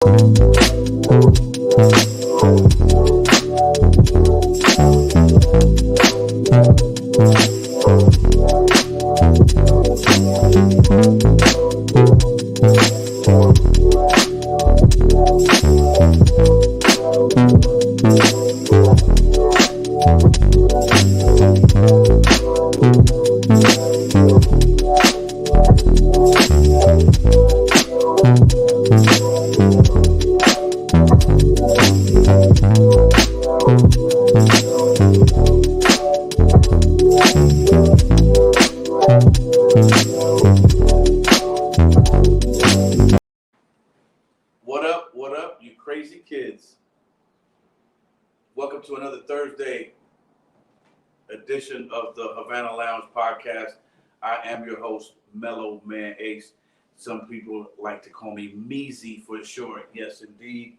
What up, you crazy kids? Welcome to another Thursday edition of the Havana Lounge podcast. I am your host, Mellow Man Ace. Some people like to call me Measy for short. Yes, indeed.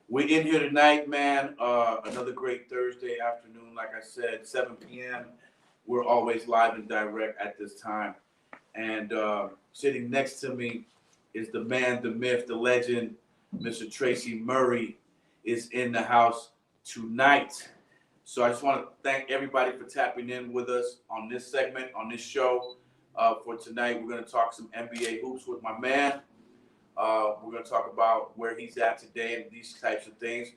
We're in here tonight, man. Another great Thursday afternoon. Like I said, 7 p.m. We're always live and direct at this time. And sitting next to me is the man, the myth, the legend, Mr. Tracy Murray is in the house tonight. So I just want to thank everybody for tapping in with us on this segment, on this show. For tonight, we're going to talk some NBA hoops with my man. We're going to talk about where he's at today and these types of things.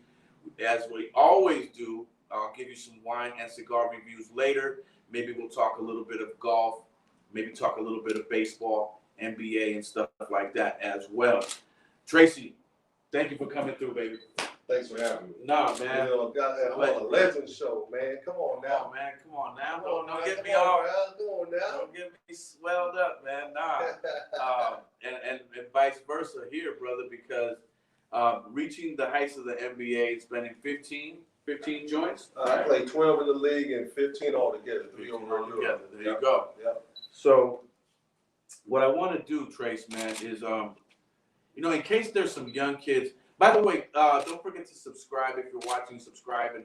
As we always do, I'll give you some wine and cigar reviews later. Maybe we'll talk a little bit of golf, maybe talk a little bit of baseball, NBA, and stuff like that as well. Tracy, thank you for coming through, baby. Thanks for having me. Nah, man. You know, I'm on a legend show, man. Come on now. Oh, man, come on now. Don't get me Come all. on now. Don't get me swelled up, man. Nah. And vice versa here, brother, because reaching the heights of the NBA, spending 15 joints. I played 12 in the league and 15 altogether. 3 altogether. There you Yep. go. Yep. So what I want to do, Trace, man, is in case there's some young kids. By the way, don't forget to subscribe if you're watching. Subscribe and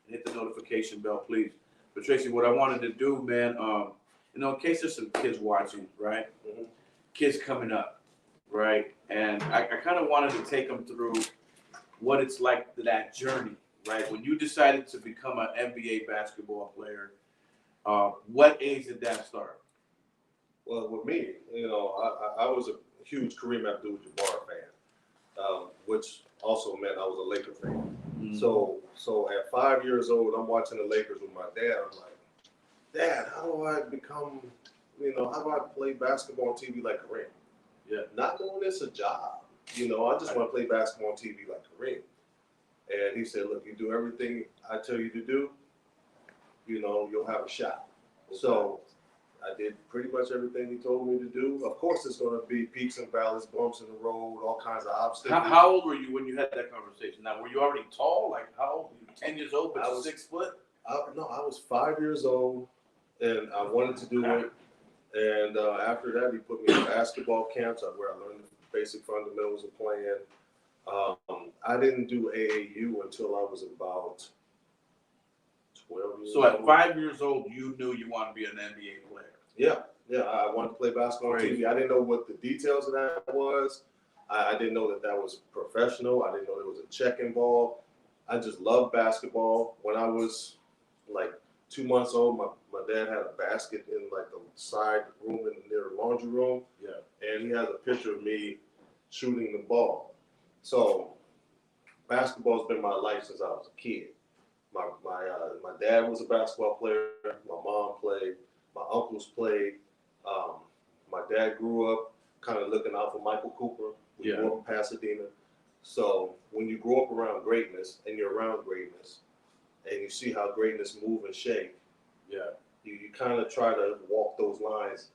hit the notification bell, please. But Tracy, what I wanted to do, man, in case there's some kids watching, right? Mm-hmm. Kids coming up, right? And I kind of wanted to take them through what it's like that journey, right? When you decided to become an NBA basketball player, what age did that start? Well, with me, I was a huge Kareem Abdul-Jabbar fan, which also meant I was a Laker fan. Mm-hmm. So at 5 years old, I'm watching the Lakers with my dad. I'm like, Dad, how do I become, how do I play basketball on TV like Kareem? Yeah. Not doing this a job. I just want to play basketball on TV like Kareem. And he said, look, you do everything I tell you to do, you'll have a shot. Okay. So I did pretty much everything he told me to do. Of course, it's going to be peaks and valleys, bumps in the road, all kinds of obstacles. How old were you when you had that conversation? Now, were you already tall? Like, how old were you? 10 years old, but 6 foot? No, I was 5 years old, and I wanted to do it. And after that, he put me in basketball camps where I learned the basic fundamentals of playing. I didn't do AAU until I was about 12 years old. So at 5 years old, you knew you wanted to be an NBA player? Yeah, I wanted to play basketball on TV. I didn't know what the details of that was. I didn't know that was professional. I didn't know there was a check involved. I just loved basketball. When I was like 2 months old, my dad had a basket in like the side room near the laundry room. Yeah. And he has a picture of me shooting the ball. So basketball's been my life since I was a kid. My dad was a basketball player. My mom played. My uncles played. My dad grew up kind of looking out for Michael Cooper. We grew up in Pasadena. So when you grow up around greatness and you're around greatness and you see how greatness move and shake, you kind of try to walk those lines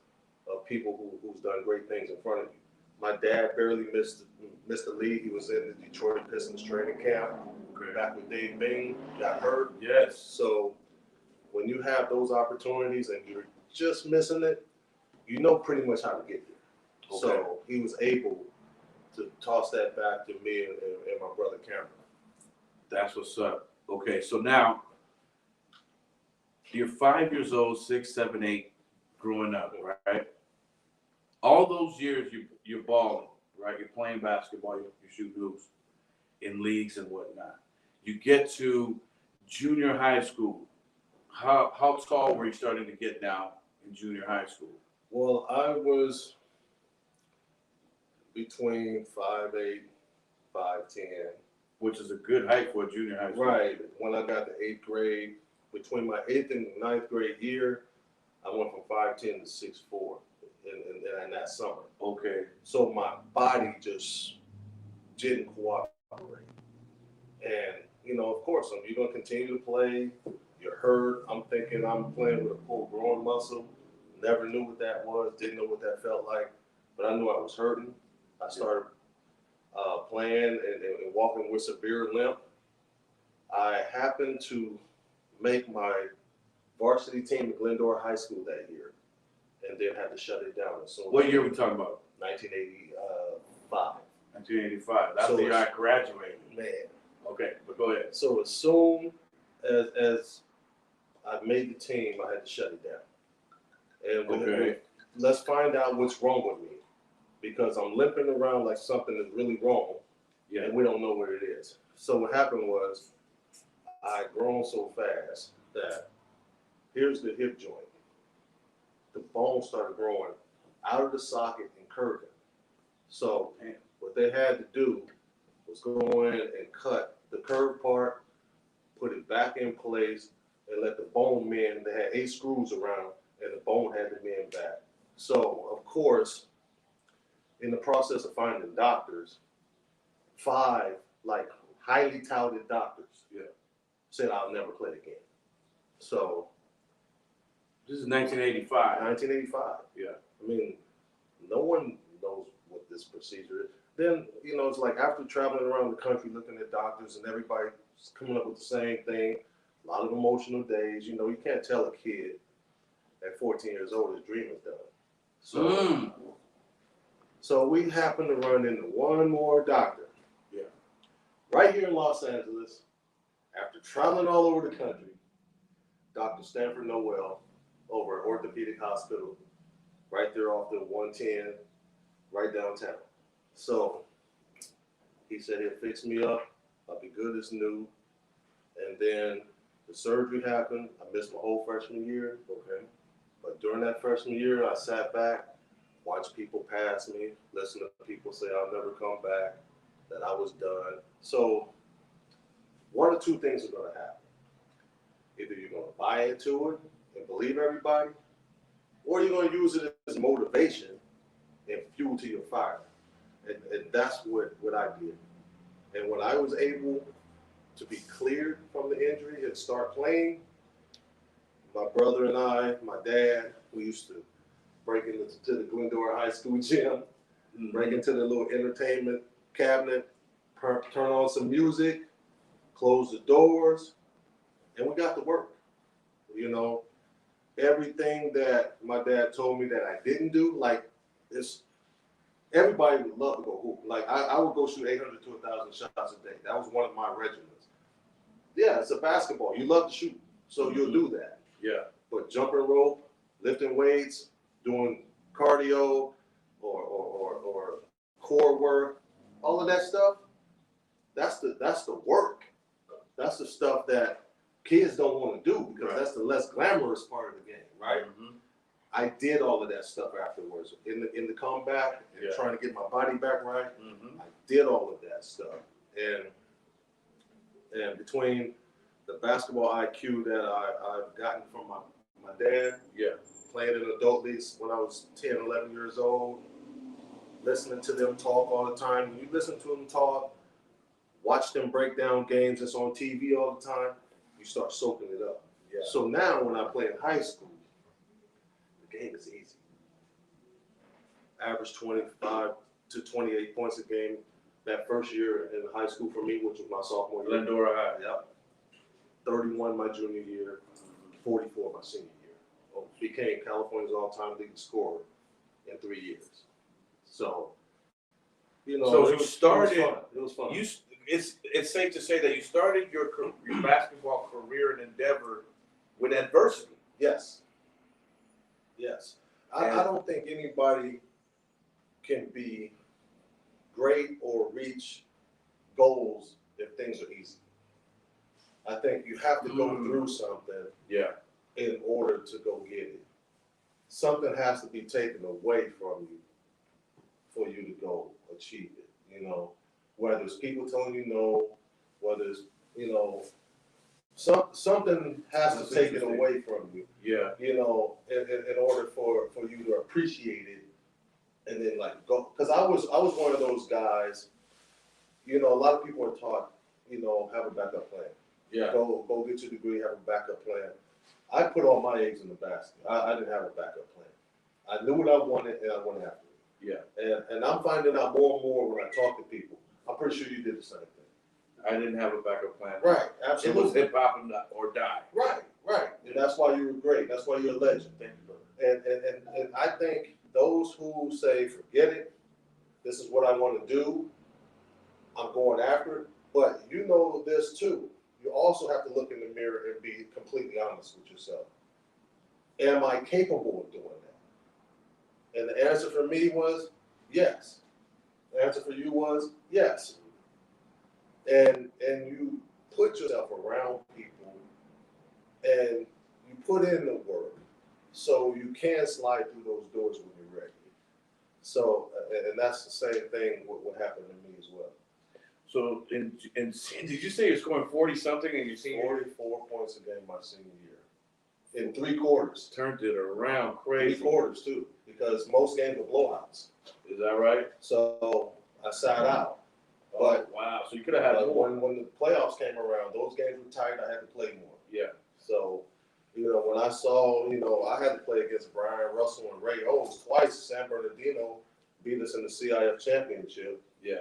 of people who's done great things in front of you. My dad barely missed the league. He was in the Detroit Pistons training camp back with Dave Bing, got hurt. Yes. So when you have those opportunities and you're just missing it, you know pretty much how to get there. Okay. So he was able to toss that back to me and my brother Cameron. That's what's up. Okay, so now you're 5 years old, 6, 7, 8, growing up, right? All those years you're balling, right? You're playing basketball, you shoot hoops in leagues and whatnot. You get to junior high school. How tall were you starting to get now in junior high school? Well, I was between 5'8", 5'10". Which is a good height for a junior high school. Right. When I got to 8th grade, between my 8th and 9th grade year, I went from 5'10" to 6'4" in that summer. Okay. So my body just didn't cooperate. And, you know, of course, you're going to continue to play. You're hurt. I'm thinking I'm playing with a full growing muscle. Never knew what that was. Didn't know what that felt like. But I knew I was hurting. I started playing and walking with severe limp. I happened to make my varsity team at Glendora High School that year, and then had to shut it down. So What year are we talking about? 1985. 1985. That's the year I graduated. Man. Okay, but go ahead. So as soon as I made the team, I had to shut it down. And let's find out what's wrong with me, because I'm limping around like something is really wrong, and we don't know what it is. So what happened was, I had grown so fast that here's the hip joint. The bone started growing out of the socket and curving. So what they had to do was go in and cut the curved part, put it back in place, and let the bone mend. They had 8 screws around, and the bone had to mend back. So, of course, in the process of finding doctors, 5 like highly touted doctors said I'll never play again. So this is 1985. 1985. Yeah. I mean, no one knows what this procedure is. Then, you know, it's like after traveling around the country looking at doctors and everybody's coming up with the same thing, a lot of emotional days. You know, you can't tell a kid at 14 years old his dream is done. So we happened to run into one more doctor. Yeah. Right here in Los Angeles, after traveling all over the country, Dr. Stanford Noel over at Orthopedic Hospital, right there off the 110, right downtown. So he said he'll fix me up. I'll be good as new. And then the surgery happened. I missed my whole freshman year. Okay. But during that freshman year, I sat back, watched people pass me, listened to people say I'll never come back, that I was done. So one or two things are going to happen. Either you're going to buy into it and believe everybody, or you're going to use it as motivation and fuel to your fire. And that's what I did. And when I was able to be cleared from the injury and start playing, my brother and I, my dad, we used to break into the Glendora High School gym, break into the little entertainment cabinet, turn on some music, close the doors, and we got to work. You know, everything that my dad told me that I didn't do, like this, everybody would love to go hoop. Like I would go shoot 800 to 1,000 shots a day. That was one of my regimens. Yeah, it's a basketball. You love to shoot, so you'll do that. Yeah. But jumping rope, lifting weights, doing cardio, or core work, all of that stuff, that's the work. That's the stuff that kids don't want to do, because that's the less glamorous part of the game, right? Mm-hmm. I did all of that stuff afterwards in the comeback and trying to get my body back right. Mm-hmm. I did all of that stuff, and between the basketball IQ that I've gotten from my dad, playing in adult leagues when I was 10, 11 years old, listening to them talk all the time. When you listen to them talk, watch them break down games that's on TV all the time, you start soaking it up. Yeah. So now when I play in high school, the game is easy. Average 25 to 28 points a game that first year in high school for me, which was my sophomore year. Glendora High. Yep. 31 my junior year, 44 my senior year. Became California's all-time leading scorer in 3 years. So, you know, so you started. It was fun. It's safe to say that you started your basketball career and endeavor with adversity. Yes. Yes. I don't think anybody can be great or reach goals if things are easy. I think you have to go through something Yeah. in order to go get it. Something has to be taken away from you for you to go achieve it. You know, whether it's people telling you no, whether it's, you know, something has That's to take it interesting. away from you. Yeah. You know, in order for you to appreciate it, and then like go. Because I was one of those guys. You know, a lot of people are taught, you know, have a backup plan. Yeah. Go get your degree, have a backup plan. I put all my eggs in the basket. I didn't have a backup plan. I knew what I wanted, and I went after it. Yeah. And I'm finding out more and more when I talk to people. I'm pretty sure you did the same thing. I didn't have a backup plan. Right, It was absolutely. hip hop or die. Right. And that's why you were great. That's why you're a legend. Thank you, brother. And I think those who say, forget it, this is what I want to do, I'm going after it. But you know this too. You also have to look in the mirror and be completely honest with yourself. Am I capable of doing that? And the answer for me was yes. The answer for you was yes. And you put yourself around people and you put in the work so you can slide through those doors when you're ready. So, and that's the same thing what happened to me as well. So, and did you say you're scoring 40 something in your senior year? 44 points a game my senior year. In 3 quarters. Turned it around 3 crazy. quarters too, because most games were blowouts. Is that right? So I sat out. But wow, so you could have had more. when the playoffs came around, those games were tight. I had to play more. Yeah. So, you know, when I saw, you know, I had to play against Brian Russell and Ray Owens twice. San Bernardino beat us in the CIF championship. Yeah.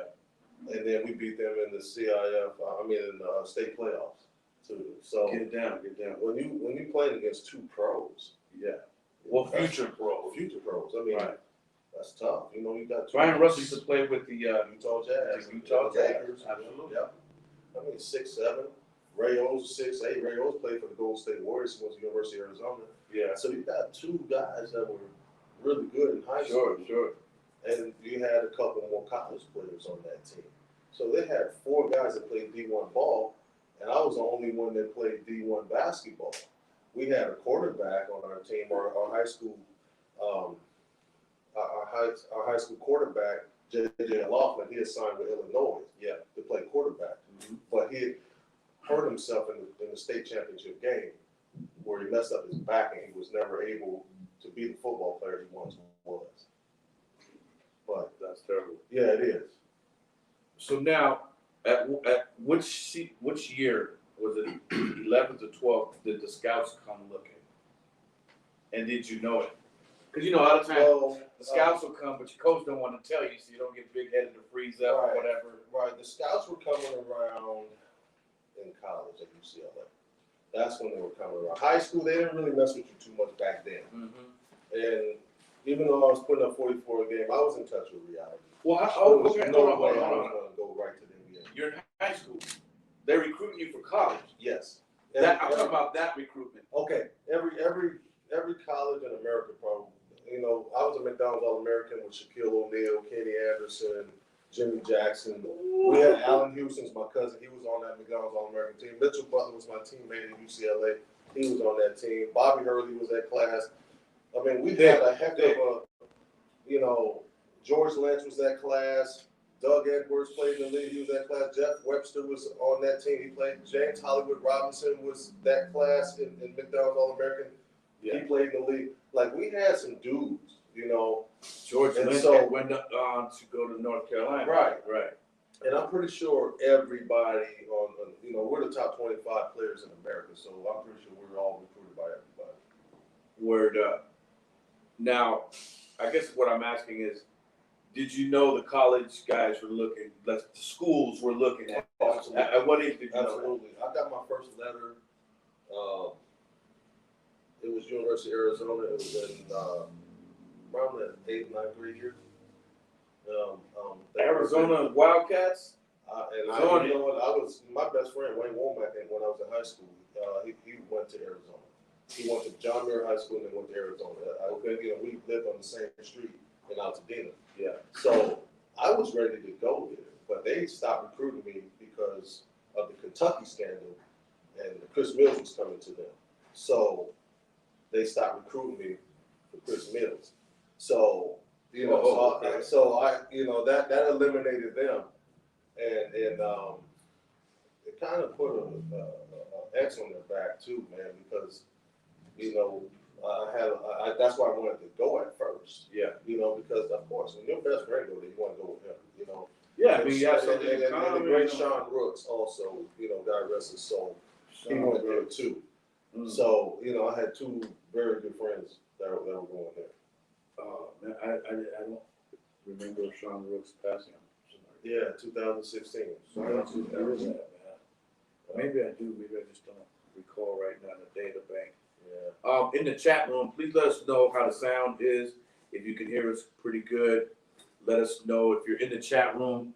And then we beat them in the CIF, in the state playoffs too. So Get down. when you playing against 2 pros, Yeah. Well, future pros. I mean, Right. that's tough. You know, you got Brian Russell used to play with the Utah Jazz. the Utah Jazz. Lakers. Absolutely. Yeah. I mean, 6'7". Ray Owens 6'8". Ray Owens played for the Golden State Warriors. He went to the University of Arizona. Yeah. So you got 2 guys that were really good in high school. Sure. And you had a couple more college players on that team. So they had 4 guys that played D1 ball, and I was the only one that played D1 basketball. We had a quarterback on our team, our high school, our high school quarterback, J.J. Laughlin. He had signed with Illinois, to play quarterback, but he had hurt himself in the state championship game, where he messed up his back, and he was never able to be the football player he once was. But That's terrible. yeah, it is. So now, at which year was it? 11th or 12th? Did the scouts come looking? And did you know it? Because you know, a lot of times the scouts will come, but your coach don't want to tell you, so you don't get big headed to freeze up or whatever. Right. The scouts were coming around in college at UCLA. That's when they were coming around. High school, they didn't really mess with you too much back then. And even though I was putting up 44 a game, I was in touch with reality. Well, okay, no way I was going to go right to the NBA. You're in high school. They're recruiting you for college. Yes. I'm talking about that recruitment. Okay. Every college in America probably. You know, I was a McDonald's All-American with Shaquille O'Neal, Kenny Anderson, Jimmy Jackson. We had Allen Houston's my cousin. He was on that McDonald's All-American team. Mitchell Butler was my teammate at UCLA. He was on that team. Bobby Hurley was that class. I mean, we had a heck of a, you know, George Lynch was that class. Doug Edwards played in the league. He was that class. Jeff Webster was on that team. He played. James Hollywood Robinson was that class in McDonald's All-American. He played in the league. Like, we had some dudes, you know. George Lynch went on to go to North Carolina. Right. And I'm pretty sure everybody on, you know, we're the top 25 players in America, so I'm pretty sure we're all recruited by everybody. Word up. Now, I guess what I'm asking is, did you know the college guys were looking, the schools were looking at? Absolutely. At what age did you know that? Absolutely. I got my first letter. It was University of Arizona. It was in around the 8th, 9th grade year. Arizona Wildcats? And I, you know what, I was, my best friend, Wayne Womack, when I was in high school, he went to Arizona. He went to John Muir High School and then went to Arizona. You know, we lived on the same street in Altadena. Yeah. So I was ready to go there, but they stopped recruiting me because of the Kentucky scandal, and Chris Mills was coming to them. So they stopped recruiting me for Chris Mills. So that eliminated them, and it kind of put a X on their back too, man, because that's why I wanted to go at first. Yeah. Because of course when your best friend go there, you want to go with him. Yeah, And the great Sean Brooks also, God rest his soul, he went there too. Mm. So I had two very good friends that were going there. Man, I don't remember Sean Brooks passing. Yeah, 2016. So I don't remember that, man. Maybe I do. Maybe I just don't recall right now the data bank. Yeah. In the chat room, please let us know how the sound is. If you can hear us pretty good, let us know. If you're in the chat room,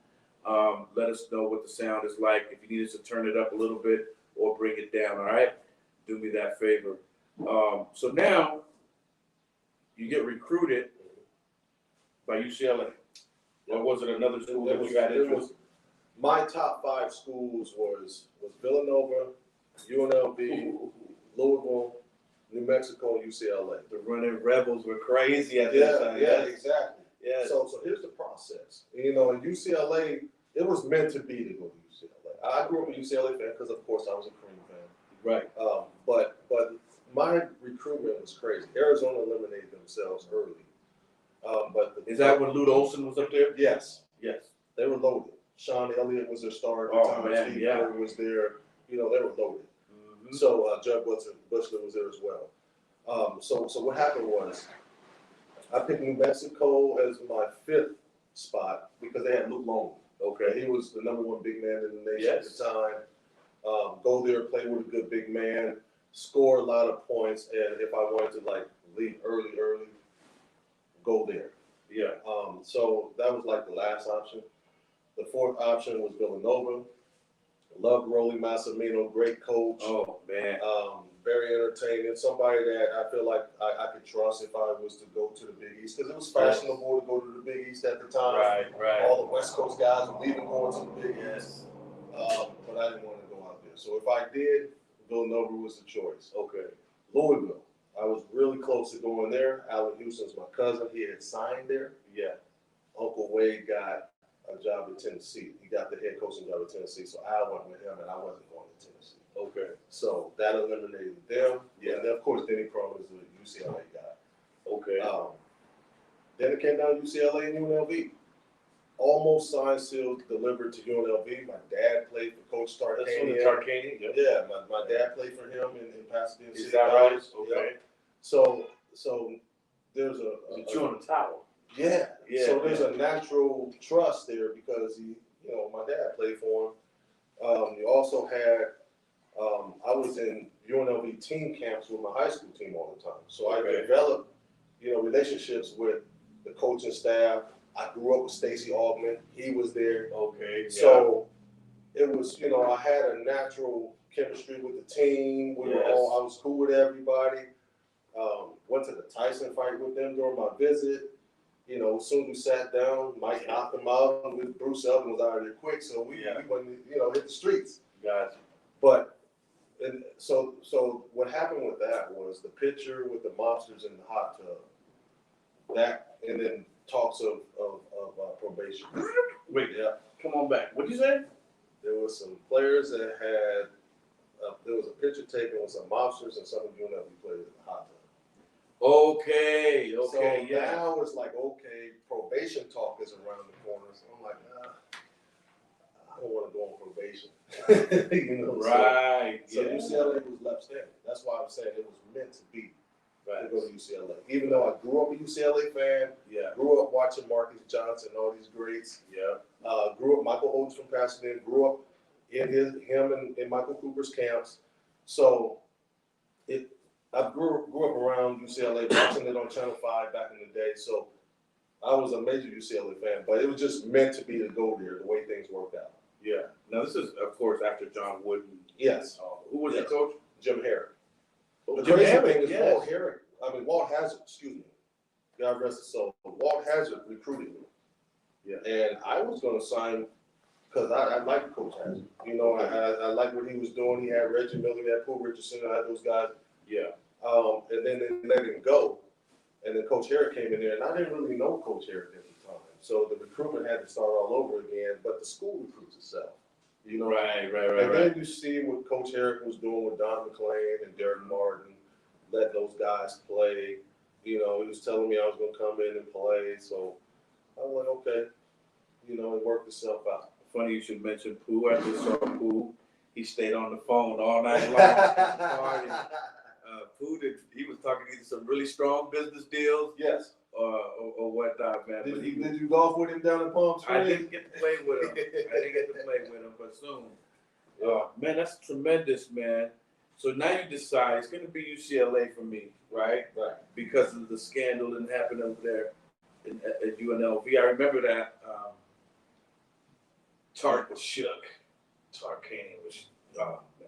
let us know what the sound is like. If you need us to turn it up a little bit or bring it down, all right? Do me that favor. So now you get recruited by UCLA. Or was it another school that you had interest? My top 5 schools was Villanova, UNLV, Louisville, New Mexico, and UCLA. The running Rebels were crazy at that time. Yeah, exactly. Yeah. So here's the process. In UCLA, it was meant to be to go to UCLA. I grew up a UCLA fan because, of course, I was a Cream fan. Right. But my recruitment was crazy. Arizona eliminated themselves early. Is that when Lute Olson was up there? Yes. Yes. They were loaded. Sean Elliott was their starter at the time. Man, Steve yeah. Kerr was there. They were loaded. Mm-hmm. So Judd Bushler was there as well. So what happened was I picked New Mexico as my 5th spot because they had Luke Longley. Okay. He was the #1 big man in the nation Yes. at the time. Go there, play with a good big man, score a lot of points, and if I wanted to leave early, go there. Yeah. So that was the last option. The 4th option was Villanova. Loved Rolly Massimino, great coach. Oh man. Very entertaining. Somebody that I feel like I could trust if I was to go to the Big East, because it was fashionable to go to the Big East at the time. Right. All the West Coast guys were leaving going to the Big East. But I didn't want to go out there. So if I did, Villanova was the choice. Okay. Louisville. I was really close to going there. Allen Houston's my cousin. He had signed there. Yeah. Uncle Wade got a job at Tennessee. He got the head coaching job at Tennessee. So I went with him, and I wasn't going to Tennessee. Okay. So that eliminated them. Yeah. And then, of course, Denny Crum is the UCLA guy. Okay. Then it came down to UCLA and UNLV. Almost signed, sealed, delivered to UNLV. My dad played for Coach Tarkanian. Tarkanian. Yep. Yeah, my dad played for him in Pasadena. Is that right? Okay. Yep. So there's a you on the tower? Yeah. Yeah. So there's a natural trust there because my dad played for him. You also had I was in UNLV team camps with my high school team all the time. So I developed, relationships with the coaching staff. I grew up with Stacey Augman. He was there. Okay. So it was, I had a natural chemistry with the team. I was cool with everybody. Went to the Tyson fight with them during my visit. As soon as we sat down, Mike knocked him out, and Bruce Elton was out of there quick. So we went, hit the streets. Gotcha. But so what happened with that was the picture with the mobsters in the hot tub. That and then talks of probation. Wait, come on back. What'd you say? There was some players that had. There was a picture taken with some mobsters and some of UNLV players in the hot tub. Okay. So now it's probation talk is around the corner. So I'm like, I don't want to go on probation. Right. So UCLA was left standing. That's why I'm saying it was meant to be to go to UCLA. Even though I grew up a UCLA fan, grew up watching Marcus Johnson, all these greats. Grew up Michael Oates from Pasadena. Grew up in him and Michael Cooper's camps. So I grew up around UCLA, watching it on Channel 5 back in the day. So I was a major UCLA fan, but it was just meant to be to go there the way things worked out. Yeah. Now this is, of course, after John Wooden. Yes. Who was the coach? Jim Herrick. The Jim crazy Herrick, thing is Walt Hazzard, excuse me. God rest his soul. Walt Hazzard recruited me. Yeah. And I was going to sign because I like Coach Haslett. You know, I like what he was doing. He had Reggie Miller, he had Paul Richardson, I had those guys. Yeah. And then they let him go. And then Coach Herrick came in there, and I didn't really know Coach Herrick at the time. So the recruitment had to start all over again, but the school recruits itself. You know, Right. And then you see what Coach Herrick was doing with Don McClain and Derek Martin, letting those guys play. You know, he was telling me I was going to come in and play. So I was like, okay. You know, it worked itself out. Funny you should mention Pooh. I just saw Pooh. He stayed on the phone all night long. Pooh, he was talking either some really strong business deals, Yes, or whatnot, man. Did you golf with him down in Palm Springs? I didn't get to play with him. But soon. Man, that's tremendous, man. So now you decide it's going to be UCLA for me, right? Right. Because of the scandal that happened over there at UNLV. I remember that. Tark was shook. Tark Kane was.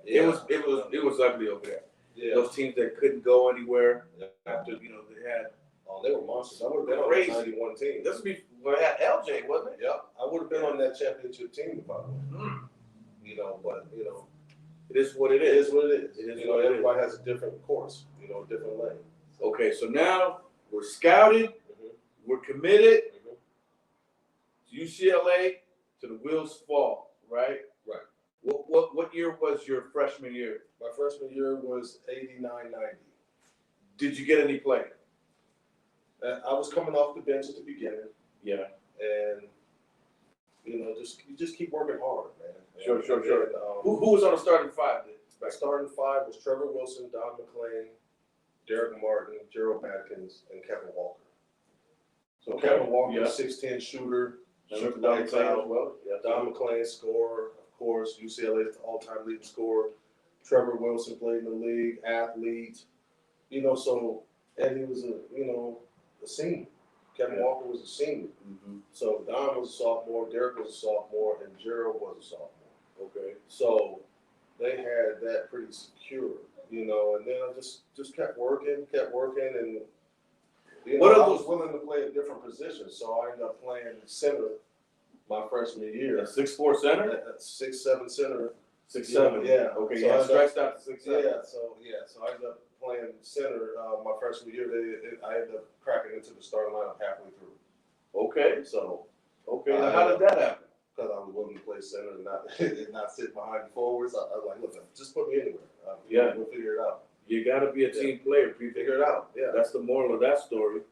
It was ugly over there. Yeah. Those teams that couldn't go anywhere after they had. Oh, they were monsters. I would have been Crazy. on the 91 team. This would be it had LJ, wasn't it? Yep. I would have been on that championship team if I would. Mm. But it is what it it is. is what it is. It is You know, what it everybody has a different course. Different lane. Okay, so now we're scouted, Mhm. we're committed Mhm. to UCLA to the wheels fall, right? Right. What year was your freshman year? My freshman year was 89-90. Did you get any play? I was coming off the bench at the beginning, Yeah. and you just keep working hard, man. Sure. And, Who was on the starting five then? my starting five was Trevor Wilson, Don McClain, Derek Martin, Gerald Atkins, and Kevin Walker. So Okay. Kevin Walker, Yeah. 6'10" shooter, shoot Don lights McClain as out. well. Yeah. Don McClain, scorer, of course, UCLA's all-time leading scorer. Trevor Wilson played in the league, athlete, and he was a senior. Kevin Yeah. Walker was a senior. Mm-hmm. So Don was a sophomore, Derek was a sophomore, and Gerald was a sophomore. Okay. So they had that pretty secure, and then I just kept working, and I was willing to play a different position, so I ended up playing center my freshman year. 6'4" center? At 6'7" center. 6'7". Yeah. Okay. So Yeah. I Stretched out to 6'7". So I ended up playing center my freshman year. I ended up cracking into the starting lineup halfway through. Okay. So Now how did that happen? because I was willing to play center and not sit behind the forwards, I was like, look, just put me anywhere. We'll figure it out. You got to be a team player. People. Figure it out. Yeah. That's the moral of that story.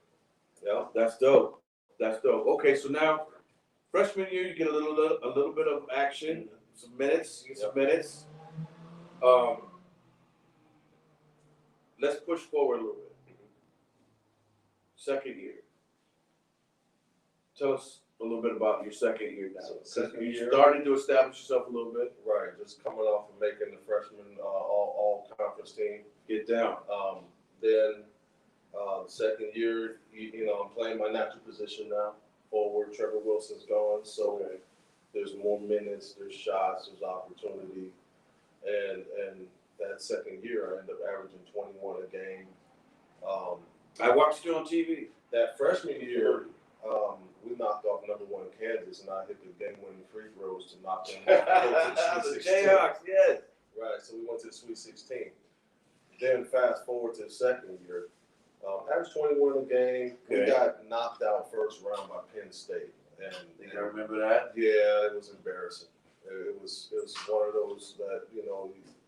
Yeah. That's dope. Okay, so now freshman year, you get a little bit of action, some minutes. Let's push forward a little bit. Second year. Tell us a little bit about your second year now. So second you year. started to establish yourself a little bit. Right. Just coming off of making the freshman all conference team. Get down. Then the second year, I'm playing my natural position now. Forward, Trevor Wilson's gone, so there's more minutes, there's shots, there's opportunity, and that second year I ended up averaging 21 a game. I watched you on TV. That freshman year, we knocked off number one Kansas, and I hit the game-winning free throws to knock them off. The Jayhawks, yes. Right, so we went to the Sweet 16. Then fast forward to the second year, averaged 21 a game. We got knocked out first round by Penn State, and I remember that. Yeah, it was embarrassing. It was one of those that these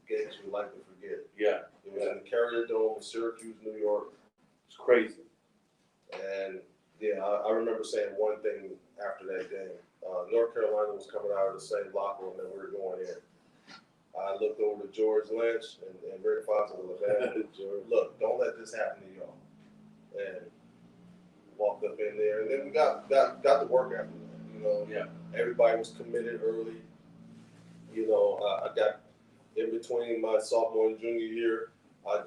games we like to forget. Yeah, it was in the Carrier Dome in Syracuse, New York. It's crazy. And I remember saying one thing after that game. North Carolina was coming out of the same locker room that we were going in. I looked over to George Lynch and Rick Fox and look, don't let this happen to y'all. And walked up in there, and then we got to work after that. Everybody was committed early. I got in between my sophomore and junior year. I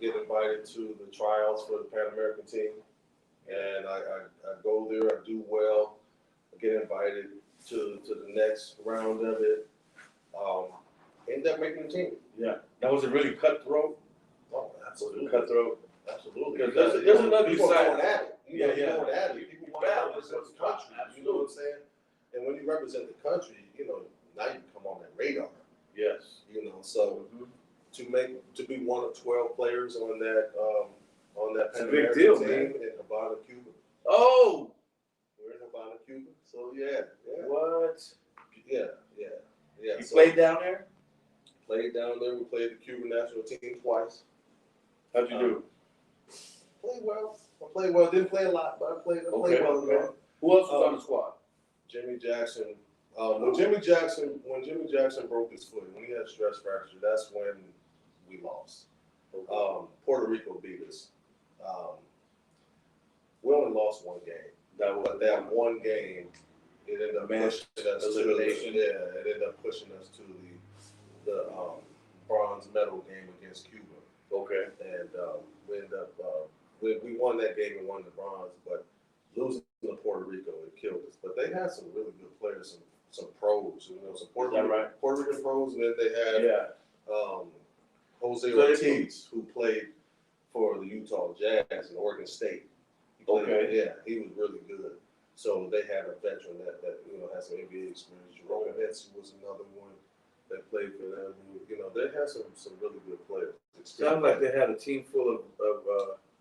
get invited to the tryouts for the Pan American team, and I go there. I do well. I get invited to the next round of it. End up making the team. Yeah, that was a really cutthroat. Oh, absolutely. Cutthroat. Absolutely. Because there's another people side. going at it. People going at it. People want to represent the country. You know what I'm saying? And when you represent the country, you know, now you come on that radar. Yes. You know, so to be one of 12 players on that It's a Pan big American deal, team man. in Havana, Cuba. Oh, We're in Havana, Cuba. So yeah. what? Yeah. You So played down there? played down there. We played the Cuban national team twice. How'd you do? Played well. I played well. Didn't play a lot, but I played well. Okay. Who else was on the squad? Jimmy Jackson. When Jimmy Jackson broke his foot, when he had a stress fracture, that's when we lost. Puerto Rico beat us. We only lost one game. But that one game, it ended up pushing us elimination. it ended up pushing us to the bronze medal game against Cuba. Okay. And we ended up we won that game and won the bronze, but losing to Puerto Rico, it killed us. But they had some really good players, some pros, you know, some Puerto Rican pros, and then they had Jose Ortiz, who played for the Utah Jazz and Oregon State. He was really good. So they had a veteran that you know has some NBA experience. Jerome Benson was another one that played for them. You know, they had some really good players. Sounds like they had a team full of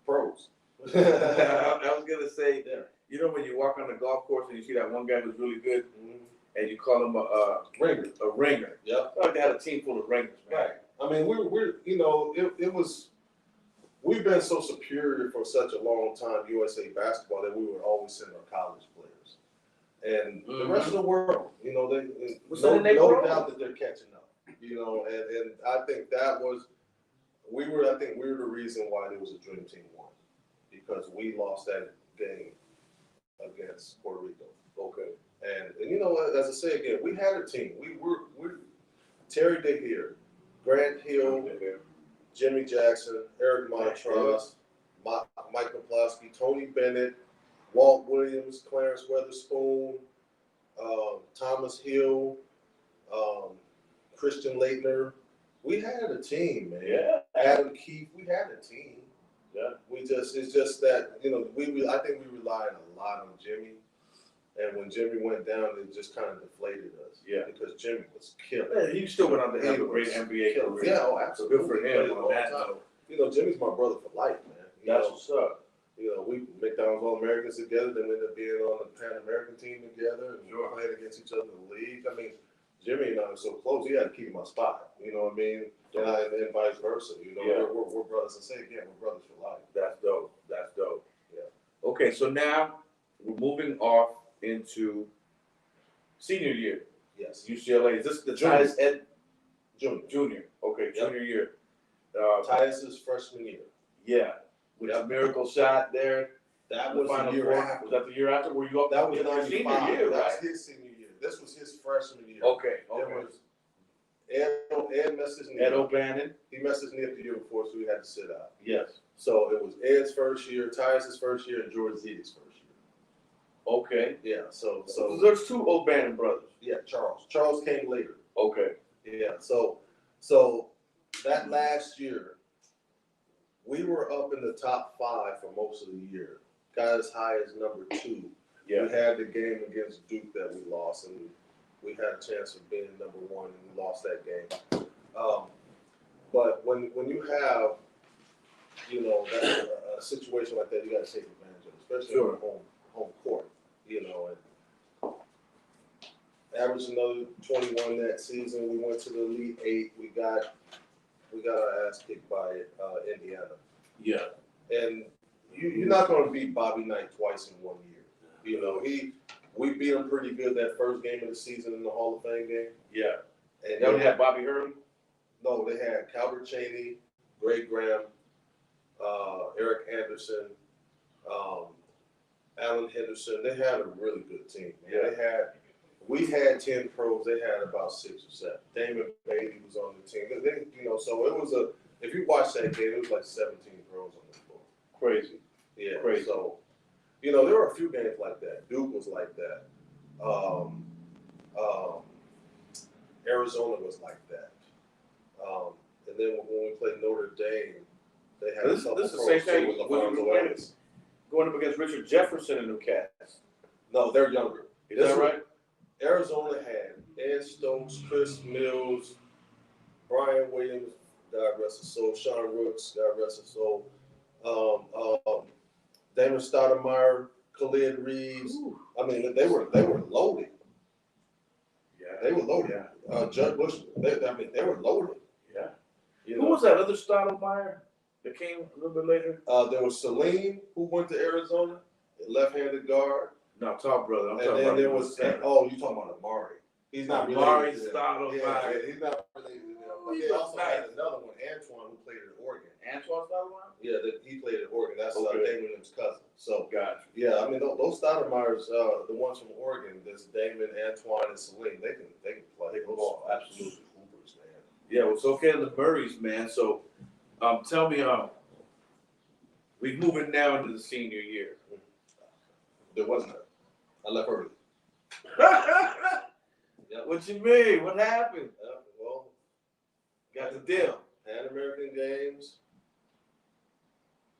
pros. I was gonna say, you know, when you walk on the golf course and you see that one guy who's really good, and you call him a ringer. Yep. Like they had a team full of ringers, man. Right. I mean, we're you know, it was. We've been so superior for such a long time, USA basketball, that we would always send our college players, and the rest of the world, you know, no doubt that they're catching up, you know, and I think that was, we were the reason why there was a Dream Team won, because we lost that game against Puerto Rico. Okay, and you know, as I say again, we had a team. We're Terry DeHere, Grant Hill, Jimmy Jackson, Eric Montross, Mike Poplawski, Tony Bennett, Walt Williams, Clarence Weatherspoon, Thomas Hill, Christian Leitner. We had a team, man. Yeah. Adam Keefe, we had a team. Yeah. It's just that, you know, I think we relied a lot on Jimmy. And when Jimmy went down, it just kind of deflated us. Yeah. Because Jimmy was killing. Yeah, he still went on to have a great NBA career. Yeah, absolutely. Good for him on that note. You know, Jimmy's my brother for life, man. That's what's up. You know, we McDonald's All-Americans together, then we ended up being on the Pan-American team together, and playing against each other in the league. I mean, Jimmy and I are so close, he had to keep him my spot. You know what I mean? And vice versa. You know, we're brothers. And say again, we're brothers for life. That's dope. That's dope. Yeah. Okay, so now we're moving off into senior year. Yes. UCLA. Is this the Tyus Ed? Junior. Okay, junior year. Tyus' freshman year. Yeah. With a miracle shot there. That was the year after. Was that the year after? Were you up? That was your senior 95. year, right? That's his senior year. This was his freshman year. Okay. It was Ed messed his knee. Ed O'Bannon. He messed his knee up the year before, so he had to sit out. Yes. So it was Ed's first year, Tyus' first year, and George Zita's first year. Okay. Yeah. So there's two O'Bannon brothers. Yeah, Charles. Charles came later. Okay. Yeah. So that last year, we were up in the top 5 for most of the year. Got as high as number 2. Yeah. We had the game against Duke that we lost, and we had a chance of being number 1, and we lost that game. But when you have, you know, that, a situation like that, you got to take advantage of it, especially on home court. You know, and averaged another 21 that season. We went to the Elite 8. We got our ass kicked by Indiana. Yeah. And you're not going to beat Bobby Knight twice in 1 year. You know, we beat him pretty good that first game of the season in the Hall of Fame game. Yeah. And they had Bobby Hurley? No, they had Calbert Chaney, Greg Graham, Eric Anderson, Alan Henderson. They had a really good team. Yeah. We had 10 pros. They had about 6 or 7. Damon Beatty was on the team. They, you know, so it was if you watch that game, it was like 17 pros on the floor. Crazy. Yeah. Crazy. So, you know, there were a few games like that. Duke was like that. Arizona was like that. And then when we played Notre Dame, they had a couple pros. This is the same thing. going up against Richard Jefferson and them cats. No, they're younger. Is that right? Arizona had Ed Stokes, Chris Mills, Brian Williams, God rest his soul, Sean Rooks, God rest his soul, Damon Stoudemire, Khalid Reeves. Ooh. I mean, they were loaded. Yeah. They were loaded. Yeah. Judd Bush, they were loaded. Yeah. You Who know? was that other Stoudemire that came a little bit later? There was Salim, who went to Arizona, left-handed guard. No, tall brother. I'm And talking then about there was, you talking about Amari. He's not Amari related. Stoudemire. Yeah, he's not related to them. But they also had another one, Antoine, who played at Oregon. Antoine Stoudemire? Yeah, he played at Oregon. That's Okay. Damon's cousin. So, Gotcha. yeah, I mean, those Stoudemires, the ones from Oregon, there's Damon, Antoine, and Salim. They can play. They can Those ball. absolutely hoopers, man. Yeah, well, it's okay the Murrays, man. So, tell me, we're moving now into the senior year. There wasn't. I left early. Yep. What you mean? What happened? Well, Got the deal. Pan American Games,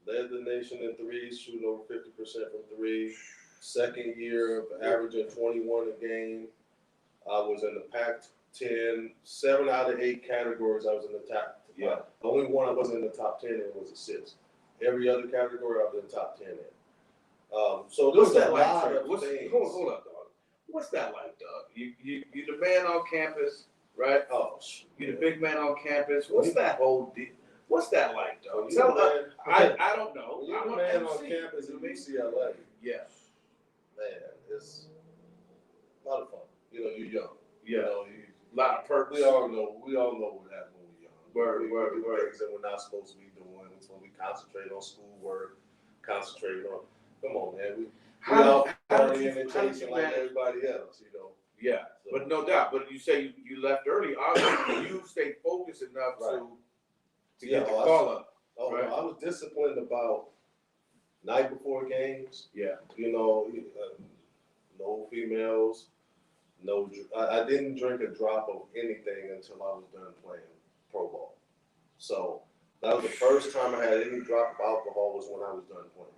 led the nation in threes, shooting over 50% from three. Second year of averaging 21 a game. I was in the Pac-10, 7 out of 8 categories. I was in the top. Yeah. The only one I wasn't in the top 10 in was assists. Every other category I was in the top 10 in. So What's there's that a like? lot Trey? of things. Hold up, dog. What's that like, dog? You the man on campus, right? Oh, You the big man on campus. What's that whole deal? What's that like, dog? You Tell the us. I don't know. When you're I'm the a man MC, on campus you at know what I mean? UCLA, Yeah. man, it's a lot of fun. You know, you're young. Yeah. You know, A lot of perks. we all know what happened when we're young. Word, we do word. things that we're not supposed to be doing. We're supposed to be concentrating on schoolwork, concentrating on. Come on, man. We all partying and chasing like everybody else, you know. Yeah, So, but no doubt. But you say you left early. Obviously, you stayed focused enough Right. to get the call up. Right. I was disciplined about night before games. Yeah. You know, no females, I didn't drink a drop of anything until I was done playing pro ball. So that was the first time I had any drop of alcohol was when I was done playing.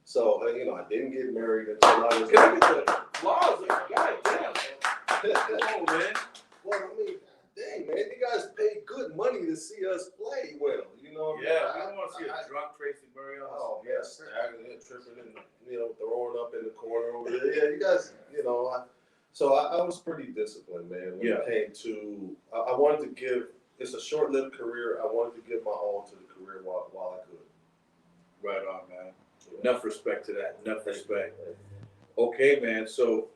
So, you know, I didn't get married until I was Can I get the laws? God damn. Come on, man. Well, I mean, dang, man, you guys pay good money to see us play well. You know what Yeah, I I mean? don't want to see a drunk Tracy Murray on. Oh, yes, staggering and tripping and, you know, throwing up in the corner over there. Yeah, you guys, you know, I was pretty disciplined, man, when it came to, I wanted to give, it's a short-lived career. I wanted to give my all to the career while I could. Right on, man. Yeah. Enough respect to that. Enough respect. Okay, man. So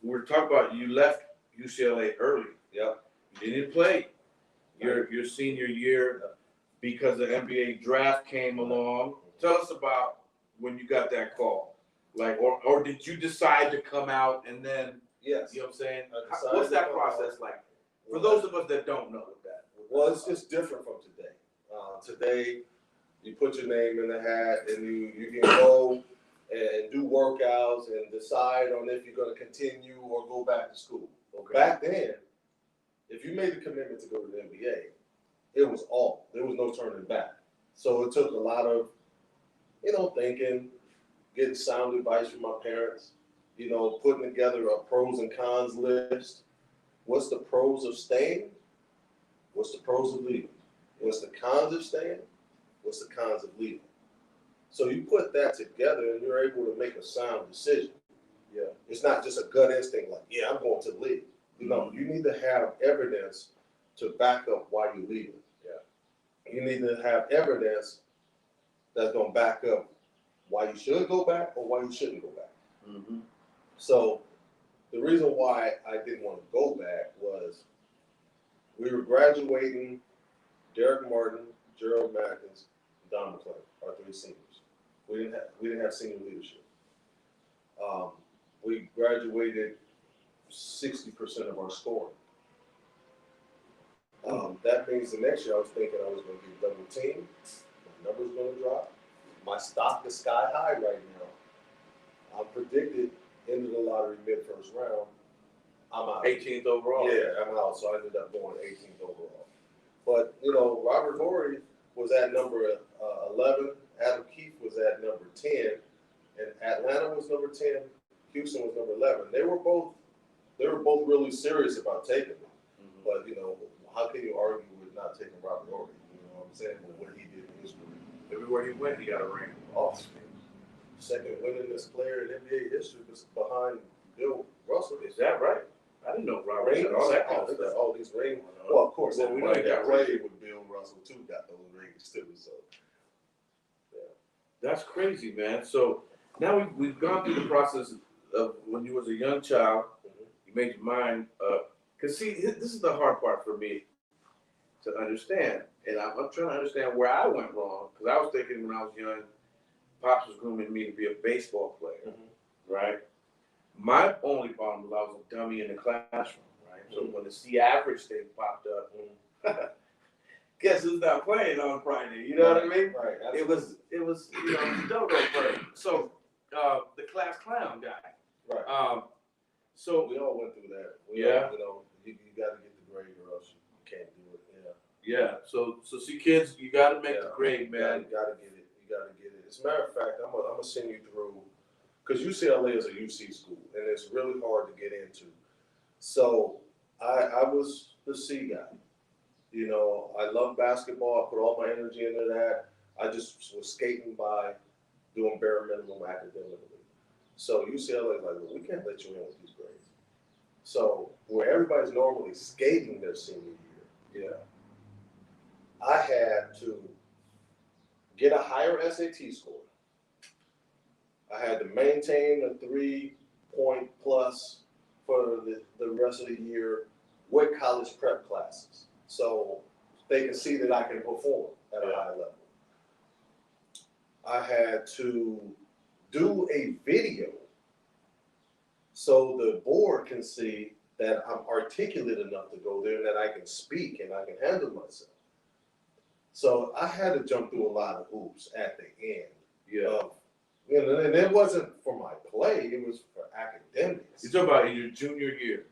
we're talking about you left UCLA early. Yep. You didn't play your senior year because the NBA draft came along. Tell us about when you got that call. Like, or did you decide to come out and then, Yes. you know what I'm saying? I decided What's to that come process out. like? For those of us that don't know what that. Well, it's just different from today. Today, you put your name in the hat and you can go and do workouts and decide on if you're going to continue or go back to school. Okay. Back then, if you made the commitment to go to the NBA, it was all. There was no turning back. So it took a lot of, you know, thinking, getting sound advice from my parents, you know, putting together a pros and cons list. What's the pros of staying? What's the pros of leaving? What's the cons of staying? What's the cons of leaving? So you put that together and you're able to make a sound decision. Yeah. It's not just a gut instinct like, yeah, I'm going to leave. No, you need to have evidence to back up why you're leaving. Yeah. You need to have evidence that's going to back up why you should go back or why you shouldn't go back. Mm-hmm. So the reason why I didn't want to go back was we were graduating Derek Martin, Gerald Mackins, Don McClain, our 3 seniors. We didn't have senior leadership. We graduated 60% of our scoring. That means the next year I was thinking I was going to get double teamed. My number's going to drop. My stock is sky high right now. I'm predicted into the lottery mid-first round. I'm out. 18th overall. Yeah, I'm out. So I ended up going 18th overall. But, you know, Robert Horry was at number 11. Adam Keefe was at number 10. and Atlanta was number 10, Houston was number 11. They were both really serious about taking me. But how can you argue with not taking Robert Horry? You know what I'm saying? With what he did in his career. Everywhere he went, he got a ring. Oh, second winningest player in NBA history was behind Bill Russell. Is that right? I didn't know Robert had all these rings. Well, of course, we know he got played with Bill Russell too. Got those rings too. So, yeah, that's crazy, man. So now we've gone through the process of when you was a young child. You made your mind up. Because, see, this is the hard part for me to understand. And I'm trying to understand where I went wrong. Because I was thinking when I was young, Pops was grooming me to be a baseball player, right? My only problem was I was a dummy in the classroom, right? So when the C average thing popped up, guess who's not playing on Friday? You know what I mean? Right. It was dodo player. So the class clown guy. Right. So we all went through that. You got to get the grade or else you can't do it. Yeah. So see, kids, you got to make the grade, man. You got to get it. You got to get it. As a matter of fact, I'm gonna send you through, because UCLA is a UC school and it's really hard to get into. So I was the C guy. I love basketball. I put all my energy into that. I just was skating by, doing bare minimum academically. So UCLA is like, well, we can't let you in with these grades. So where everybody's normally skating their senior year, I had to get a higher SAT score. I had to maintain a 3-point plus for the rest of the year with college prep classes. So they can see that I can perform at a high level. I had to do a video so the board can see that I'm articulate enough to go there and that I can speak and I can handle myself. So I had to jump through a lot of hoops at the end. And it wasn't for my play, it was for academics. You're talking about in your junior year.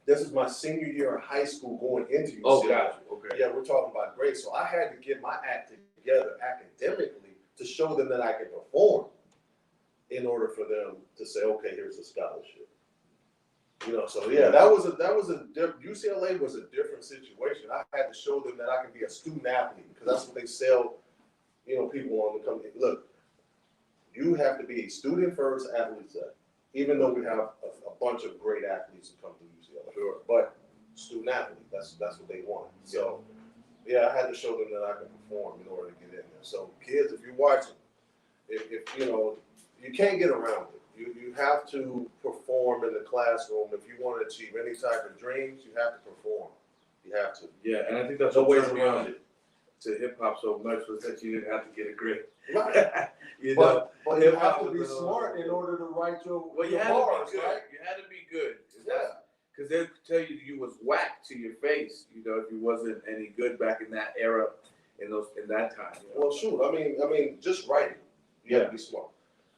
This is my senior year of high school going into UCLA. Oh, gotcha. Okay. Yeah, we're talking about grades. So I had to get my act together academically to show them that I can perform in order for them to say, okay, here's a scholarship. So yeah, that was UCLA was a different situation. I had to show them that I can be a student athlete because that's what they sell, people on the company. Look, you have to be a student first, athlete second. Even though we have a bunch of great athletes who come to UCLA, but student athlete, that's what they want. So yeah, I had to show them that I can perform in order to get in there. So kids, if you're watching, if you can't get around it. You have to perform in the classroom. If you want to achieve any type of dreams, you have to perform. You have to. Yeah, and I think that's no what ways turned around me on to hip hop so much was that you didn't have to get a grade. Right. But you have to be smart in order to write your you had bars, to be good. right? You had to be good. Yeah. Because they'll tell you was whack to your face, if you wasn't any good back in that era, in that time. Well, shoot. I mean, just writing. You have to be smart.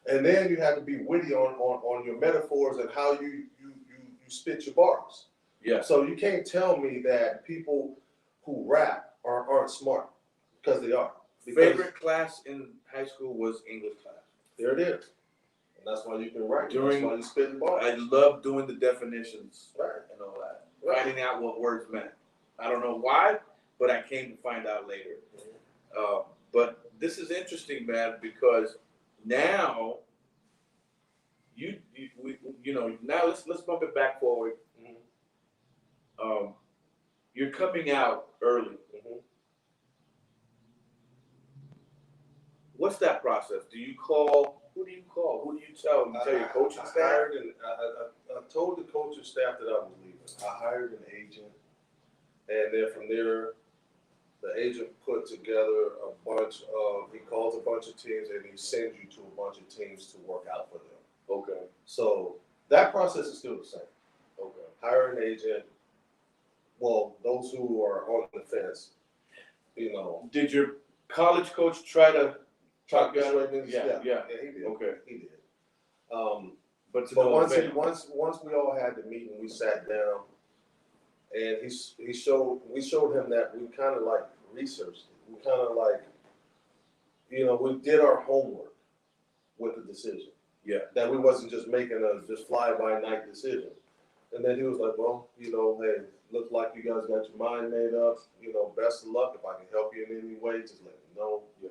And then you have to be witty on your metaphors and how you spit your bars. Yeah. So you can't tell me that people who rap aren't smart, because they are. Favorite class in high school was English class. There it is. And that's why you can write. That's why you spit bars. I love doing the definitions Right. and all that. Right. Finding out what words meant. I don't know why, but I came to find out later. But this is interesting, man, because now now let's bump it back forward. You're coming out early. What's that process? Do you call? Who do you call? Who do you tell? You tell your coaching staff? I told the coaching staff that I was leaving. I hired an agent, and then from there, the agent put together he calls a bunch of teams and he sends you to a bunch of teams to work out for them. Okay. So that process is still the same. Okay. Hire an agent. Well, those who are on the fence, Did your college coach try to talk you out of it? Yeah, he did. Okay. He did. But once we all had the meeting, we sat down, and we showed him that we kind of like researched it. We kind of like, we did our homework with the decision. Yeah. That we wasn't just making a just fly-by-night decision. And then he was like, well, you know, hey, looks like you guys got your mind made up. You know, best of luck. If I can help you in any way, just let me know. Yeah.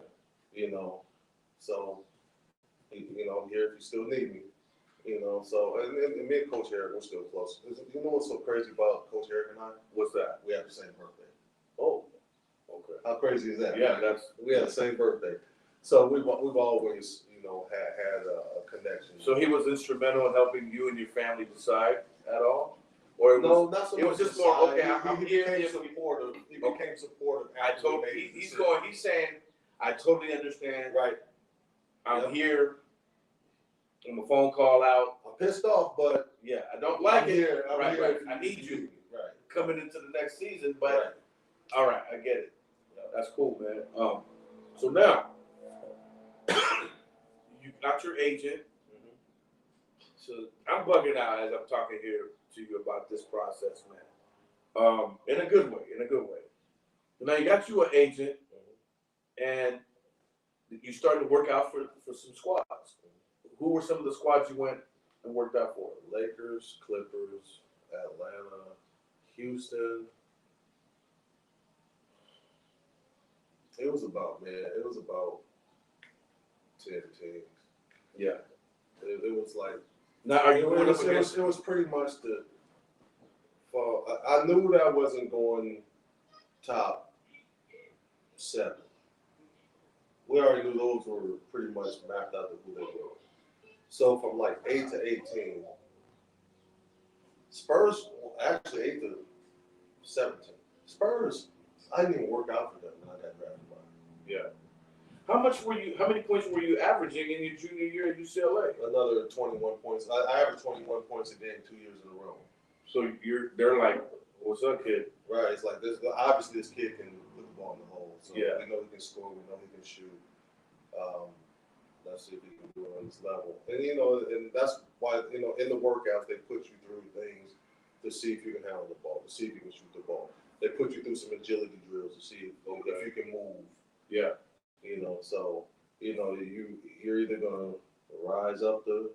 You know, so, you know, I'm here if you still need me. You know, so, and me and Coach Eric, we're still close. You know what's so crazy about Coach Eric and I? What's that? We have the same birthday. Oh, okay. How crazy is that? Yeah, We have the same birthday. So we've always, you know, had a connection. So he was instrumental in helping you and your family decide at all? Or it No, was, not so it much. was just more, okay, I'm he here. became supportive. He became supportive. He's saying, I totally understand. Right. I'm here. I'm a phone call out. I'm pissed off, but yeah, I don't like I'm it. Here, right. Here I need you. Right. Coming into the next season, but all right, I get it. That's cool, man. So now you got your agent. So I'm bugging out as I'm talking here to you about this process, man. In a good way, Now you got you an agent, and you started to work out for some squads. Who were some of the squads you went and worked out for? Lakers, Clippers, Atlanta, Houston. It was about 10 teams. Yeah. It was like, now are you going up against? It was pretty much the fall. I knew that I wasn't going top 7. We already knew those were pretty much mapped out to who they were. So from like 8 to 18, Spurs actually 8 to 17. Spurs, I didn't even work out for them when I got drafted by them. Yeah. How many points were you averaging in your junior year at UCLA? Another 21 points. I averaged 21 points a game 2 years in a row. So they're like, what's up, kid? Right. It's like this. Obviously, this kid can put the ball in the hole. So yeah. We know he can score. We know he can shoot. Let's see if he can do it on this level. And you know, and that's why in the workouts they put you through things to see if you can handle the ball, to see if you can shoot the ball. They put you through some agility drills to see if you can move. Yeah. So you're either gonna rise up the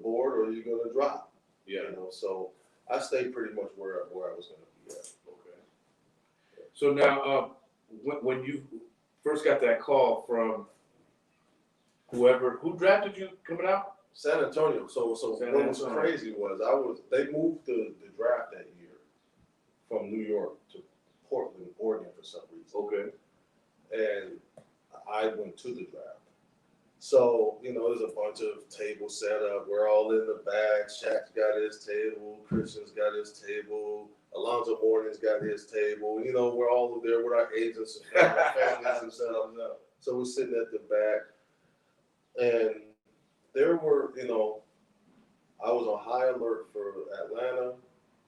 board or you're gonna drop. Yeah. So I stayed pretty much where I was gonna be at. Okay. So now, when you first got that call from who drafted you coming out? San Antonio. So what was crazy was they moved the draft that year from New York to Portland, Oregon for some reason. Okay. And I went to the draft. So, there's a bunch of tables set up. We're all in the back. Shaq's got his table. Christian's got his table. Alonzo Mourning's got his table. We're all there with our agents and families and stuff. So we're sitting at the back. And there were, I was on high alert for Atlanta,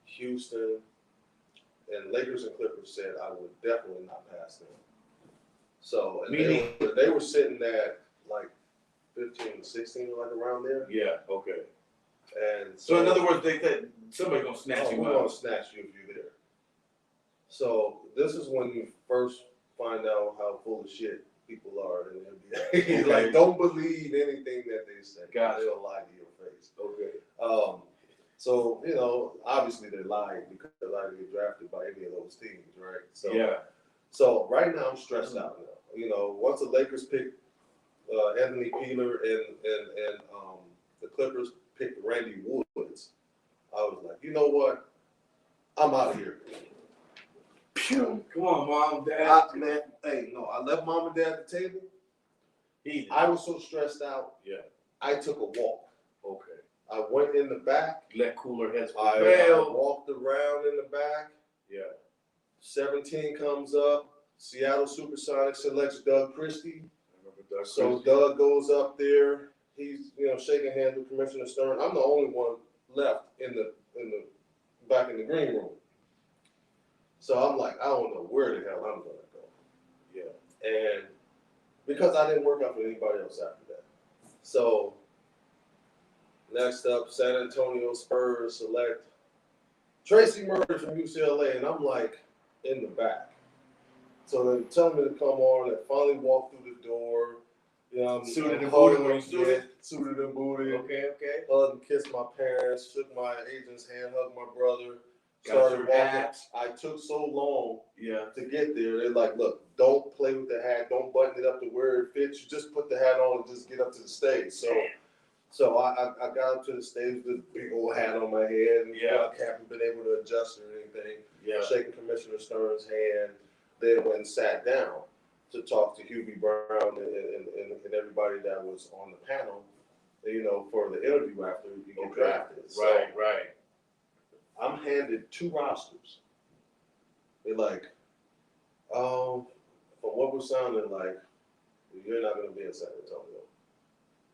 Houston, and Lakers and Clippers said I would definitely not pass them. So they were sitting at like 15, 16, like around there. Yeah, okay. And so in other words, they said somebody's gonna snatch you out. We're gonna snatch you if you're there. So this is when you first find out how full of shit people are in the NBA. Okay. Like, don't believe anything that they say. Gotcha. They'll lie to your face. Okay. So obviously they lied because I didn't get drafted by any of those teams, right? So yeah. So right now I'm stressed out now. Once the Lakers picked Anthony Peeler and the Clippers picked Randy Woods, I was like, you know what? I'm out of here. Pew. Come on, mom, dad. I left mom and dad at the table. I was so stressed out. Yeah. I took a walk. Okay. I went in the back. Let cooler heads prevail. I walked around in the back. Yeah. 17 comes up. Seattle Supersonics selects Doug Christie. So Doug goes up there. He's shaking hands with Commissioner Stern. I'm the only one left in the back in the green room. So I'm like, I don't know where the hell I'm gonna go. Yeah. And because I didn't work out for anybody else after that. So next up, San Antonio Spurs select Tracy Murray from UCLA, and I'm like in the back. So they tell me to come on, and finally walk through the door. You know, Suited and booted when you suited? Suited and booted. Okay. Hugged and kissed my parents, shook my agent's hand, hugged my brother, Got started your walking. hat. I took so long Yeah. to get there. They're like, look, don't play with the hat, don't button it up to where it fits. You just put the hat on and just get up to the stage. So I got up to the stage with this big old hat on my head, and I haven't been able to adjust or anything. Yeah. Shaking Commissioner Stern's hand, then went and sat down to talk to Hubie Brown and everybody that was on the panel, you know, for the interview after you get drafted. So Right. I'm handed 2 rosters. They're like, from what we're sounding like, you're not going to be in San Antonio.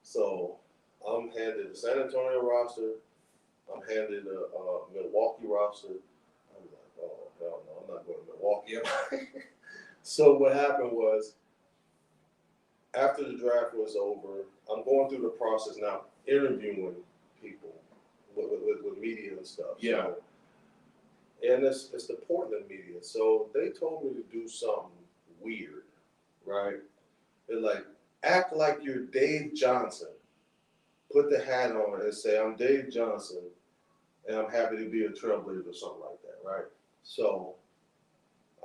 So I'm handed the San Antonio roster. I'm handed a Milwaukee roster. I'm like, oh, hell no, I'm not going to Milwaukee. So what happened was, after the draft was over, I'm going through the process now, interviewing people with media and stuff. Yeah. So, and it's the Portland media. So they told me to do something weird, right? They're like, act like you're Dave Johnson. Put the hat on and say, I'm Dave Johnson, and I'm happy to be a trailblazer or something like that, right? So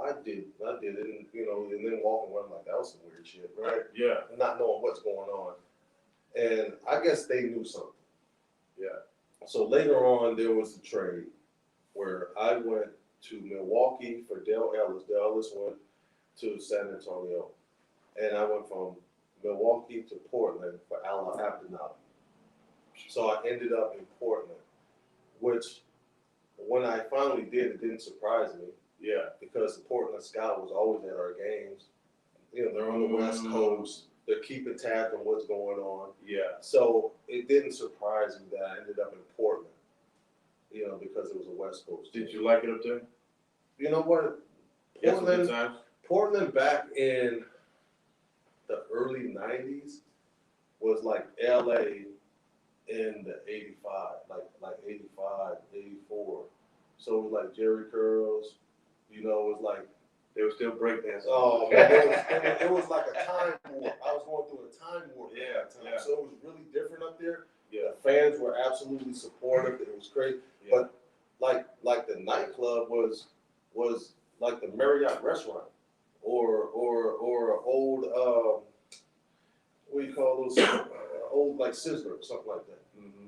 I did it, and you know, and then walking around like that was some weird shit, right? Yeah. Not knowing what's going on, and I guess they knew something. Yeah. So later on, there was a trade where I went to Milwaukee for Dale Ellis. Dale Ellis went to San Antonio, and I went from Milwaukee to Portland for Ala Abdenali. So I ended up in Portland, which when I finally did, it didn't surprise me. Yeah. Because the Portland Scout was always at our games. You know, they're on the West Coast. They're keeping tabs on what's going on. Yeah. So it didn't surprise me that I ended up in Portland, you know, because it was a West Coast team. Did you like it up there? You know what? Portland back in the early 90s was like LA in the 85, like 85, 84. So it was like Jerry Curls, you know, it was like, they were still breakdancing. oh man, it was like a time warp. I was going through a time warp at that time. Yeah. So it was really different up there. Yeah. The fans were absolutely supportive. It was great. Yeah. But like the nightclub was like the Marriott restaurant or old what do you call those old like Sizzler or something like that. Mm-hmm.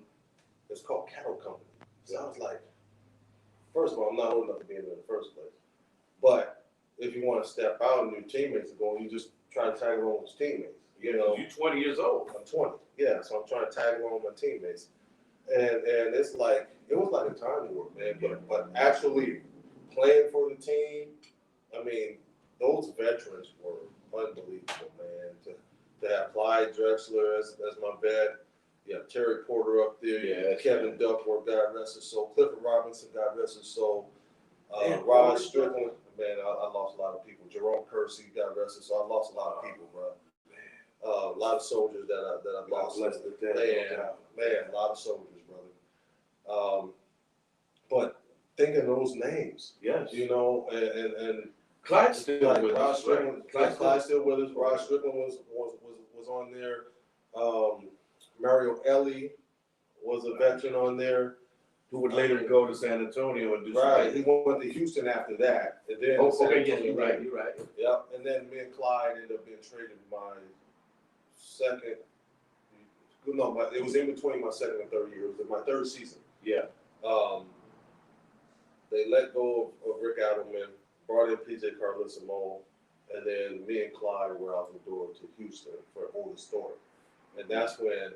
It's called Cattle Company. So I was like, first of all, I'm not old enough to be in there in the first place. But if you want to step out and your teammates are going, you just try to tag along with your teammates. You know, you're 20 years old. I'm 20. Yeah, so I'm trying to tag along with my teammates, and it's like it was like a time warp, man. But actually playing for the team, I mean, those veterans were unbelievable, man. To have Clyde Drexler as my vet, you have Terry Porter up there, Kevin Duckworth, God rest his soul, Clifford Robinson, God rest his soul, Rod Strickland. Man, I lost a lot of people. Jerome Kersey, God rest his soul. I lost a lot of people, bro. A lot of soldiers that I lost. Man, a lot of soldiers, brother. But thinking those names, yes, you know, and Clyde's still with Rod us. Strickland, Right? Clyde's still with us. Rod Strickland was on there. Mario Ellie was a veteran on there. Who would later go to San Antonio and do right. He went to Houston after that. And then you're right. Yep. And then me and Clyde ended up being traded it was in between my second and third year. It was my third season. Yeah. They let go of Rick Adelman, brought in PJ Carlesimo, and then me and Clyde were out the door to Houston for Oldest Story. And that's when,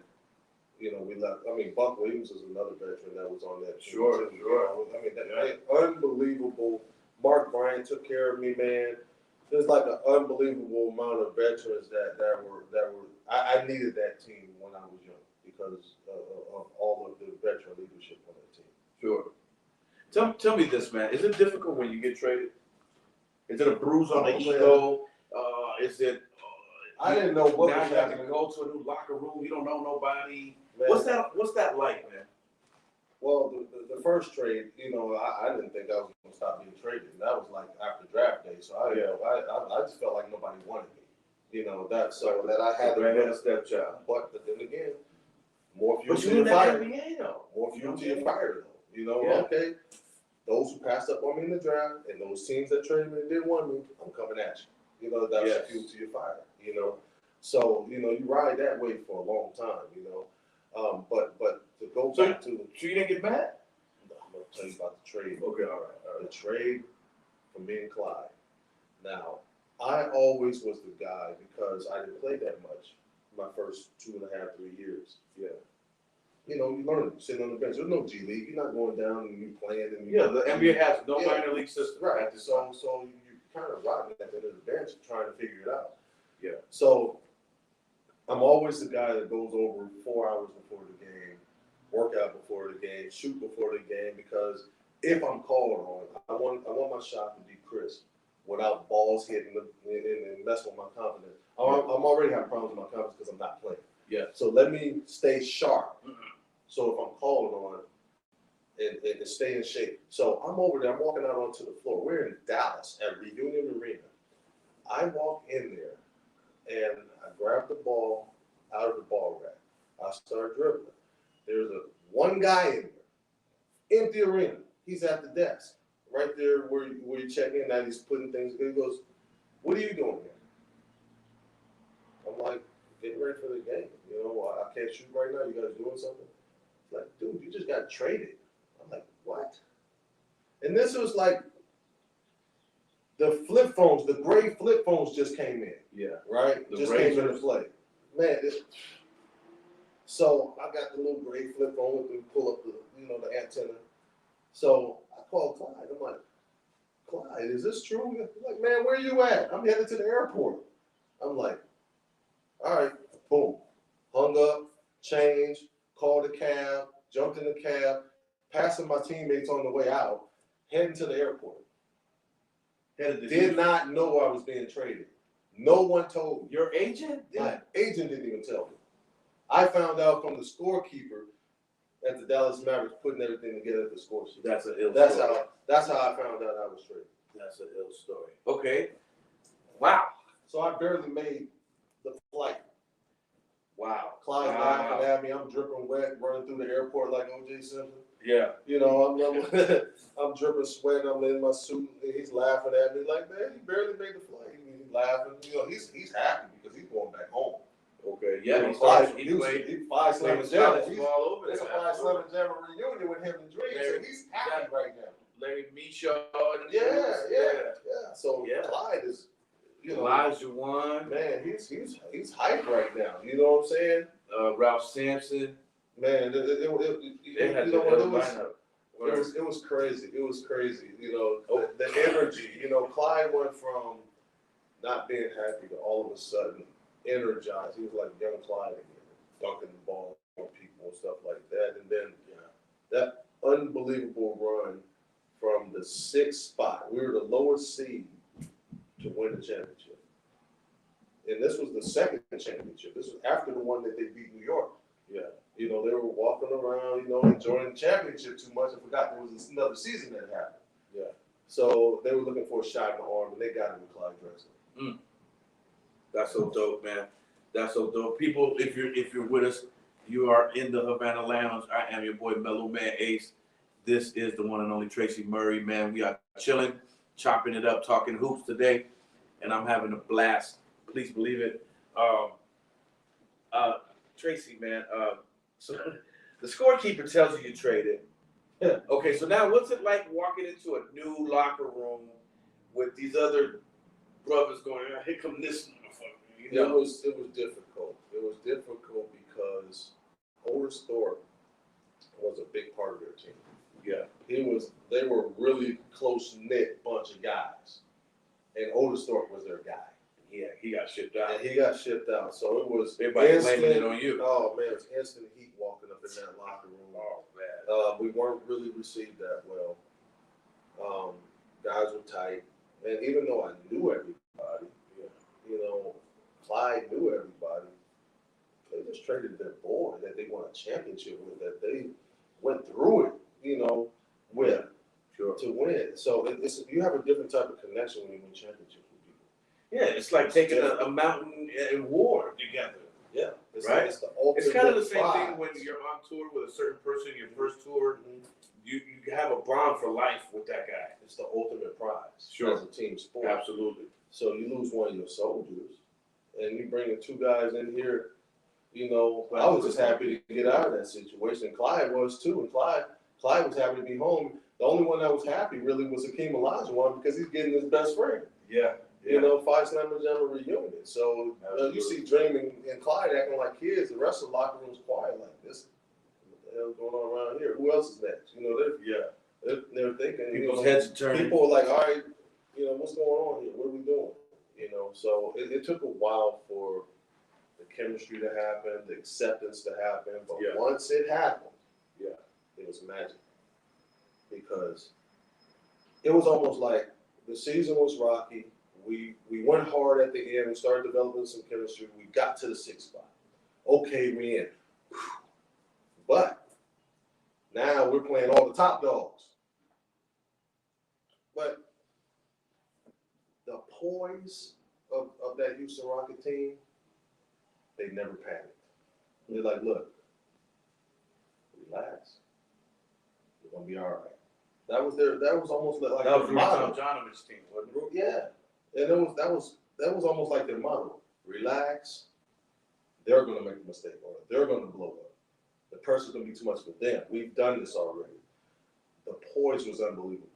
you know, we left. I mean, Buck Williams was another veteran that was on that team. Sure. You know? I mean, unbelievable. Mark Bryant took care of me, man. There's like an unbelievable amount of veterans that were. I needed that team when I was young because of all of the veteran leadership on that team. Sure. Tell me this, man. Is it difficult when you get traded? Is it a bruise on the ego? Is it? I didn't know what now was you have to happening. go to a new locker room. You don't know nobody. Man. What's that like, man? Well, the first trade, you know, I didn't think I was going to stop being traded. And that was like after draft day. So I just felt like nobody wanted me. You know, that so that I had a stepchild. but then again, more fuel But to you in your the fire. NBA though. More fuel to your fire though. You know, Yeah. okay. Those who passed up on me in the draft and those teams that traded me and didn't want me, I'm coming at you. You know, that's Yes. fuel to your fire. You know, so you know you ride that way for a long time. You know, but to go back to So you didn't get mad? I'm gonna tell you about the trade. Okay, all right. The trade for me and Clyde. Now, I always was the guy because I didn't play that much my first 2.5, 3 years. Yeah. You know, you learn sitting on the bench. There's no G League. You're not going down and you playing. And Yeah, the NBA has no Yeah. minor league system. Right. So you kind of rotting at the end of the bench and trying to figure it out. Yeah. So I'm always the guy that goes over 4 hours before the game, work out before the game, shoot before the game, because if I'm called on, I want my shot to be crisp without balls hitting and messing with my confidence. I'm already having problems with my confidence because I'm not playing. Yeah. So let me stay sharp. So if I'm called on and stay in shape. So I'm over there, I'm walking out onto the floor. We're in Dallas at Reunion Arena. I walk in there and I grab the ball out of the ball rack. I start dribbling. There's one guy in there, empty arena. He's at the desk, right there where you check in. Now he's putting things. He goes, "What are you doing here?" I'm like, "Getting ready for the game. You know, I can't shoot right now. You guys doing something?" He's like, "Dude, you just got traded." I'm like, "What?" And this was like the flip phones, the gray flip phones just came in. Yeah. Right? Just came into play. Man, so I got the little gray flip phone with me, pull up the the antenna. So I called Clyde. I'm like, "Clyde, is this true?" He's like, "Man, where you at?" "I'm headed to the airport." I'm like, "All right," boom. Hung up, changed, called a cab, jumped in the cab, passing my teammates on the way out, heading to the airport. Did not know I was being traded. No one told me. Your agent? My agent didn't even tell me. I found out from the scorekeeper at the Dallas Mavericks putting everything together at the score sheet. That's an ill That's story. that's how I found out I was traded. That's an ill story. Okay. Wow. So I barely made the flight. Wow. Clyde's laughing at me. I'm dripping wet, running through the airport like O.J. Simpson. Yeah. You know, I'm dripping sweat. I'm in my suit. And he's laughing at me like, "Man, you barely made the flight." He's laughing. You know, he's happy because he's going back home. Okay. Yeah. He played. He five slam and college jam. all over It's a there. 5 slam and jam reunion with him and Dre. So Larry- he's happy right now. Larry Mishaw. Yeah. So Yeah. Clyde is, Elijah One. man, he's hyped right now. You know what I'm saying? Ralph Sampson. Man, They had you know what, it was. lineup. It was crazy. It was crazy. You know, the energy. You know, Clyde went from not being happy to all of a sudden energized. He was like young Clyde again, dunking the ball on people and stuff like that. And then that unbelievable run from the 6th spot. We were the lowest seed to win the championship. And this was the second championship. This was after the one that they beat New York. Yeah. You know, they were walking around, enjoying the championship too much and forgot there was another season that happened. Yeah. So they were looking for a shot in the arm, and they got it with Clyde Drexler. That's so dope, man. That's so dope. People, if you're with us, you are in the Havana Lounge. I am your boy Mellow Man Ace. This is the one and only Tracy Murray, man. We are chilling, chopping it up, talking hoops today, and I'm having a blast. Please believe it. Tracy, man. So the scorekeeper tells you traded. Yeah. Okay, so now what's it like walking into a new locker room with these other brothers going, "Here come this motherfucker." It was difficult. It was difficult because Otis Thorpe was a big part of their team. Yeah. They were a really close-knit bunch of guys. And Otis Thorpe was their guy. Yeah, he got shipped out. And he got shipped out. So it was Everybody blaming it on you. Oh, man, it's instant heat walking up in that locker room. Oh, man. We weren't really received that well. Guys were tight. And even though I knew everybody, Clyde knew everybody, they just traded their boy that they won a championship with, that they went through it, with Sure. to win. So you have a different type of connection when you win championships with people. Yeah, it's like taking a mountain in war together. Yeah, Right? It's the ultimate. It's kind of the same prize. thing when you're on tour with a certain person, your first tour, you have a bond for life with that guy. It's the ultimate prize. Sure. As a team sport. Absolutely. So you lose one of your soldiers, and you bring two guys in here. You know, I was just happy to get out of that situation. Clyde was too, and Clyde was happy to be home. The only one that was happy really was Hakeem Olajuwon because he's getting his best friend. Yeah. You know, 5 Slammer Jam reunion. So you see Dream and Clyde acting like kids. The rest of the locker room's quiet like this. What the hell's going on around here? Who else is next? You know, they're thinking. People's heads are turning. People are like, all right, you know, what's going on here? What are we doing? You know, so it took a while for the chemistry to happen, the acceptance to happen. But once it happened, it was magic. Because it was almost like the season was rocky. We went hard at the end. We started developing some chemistry. We got to the 6th spot. Okay, we in. But now we're playing all the top dogs. But the poise of that Houston Rocket team, they never panicked. They're like, look, relax. We're gonna be all right. That was almost like that was their motto. Johnovich's team, wasn't it? Yeah. And that was almost like their motto. Relax. They're gonna make a mistake or they're gonna blow up. The pressure's gonna be too much for them. We've done this already. The poise was unbelievable.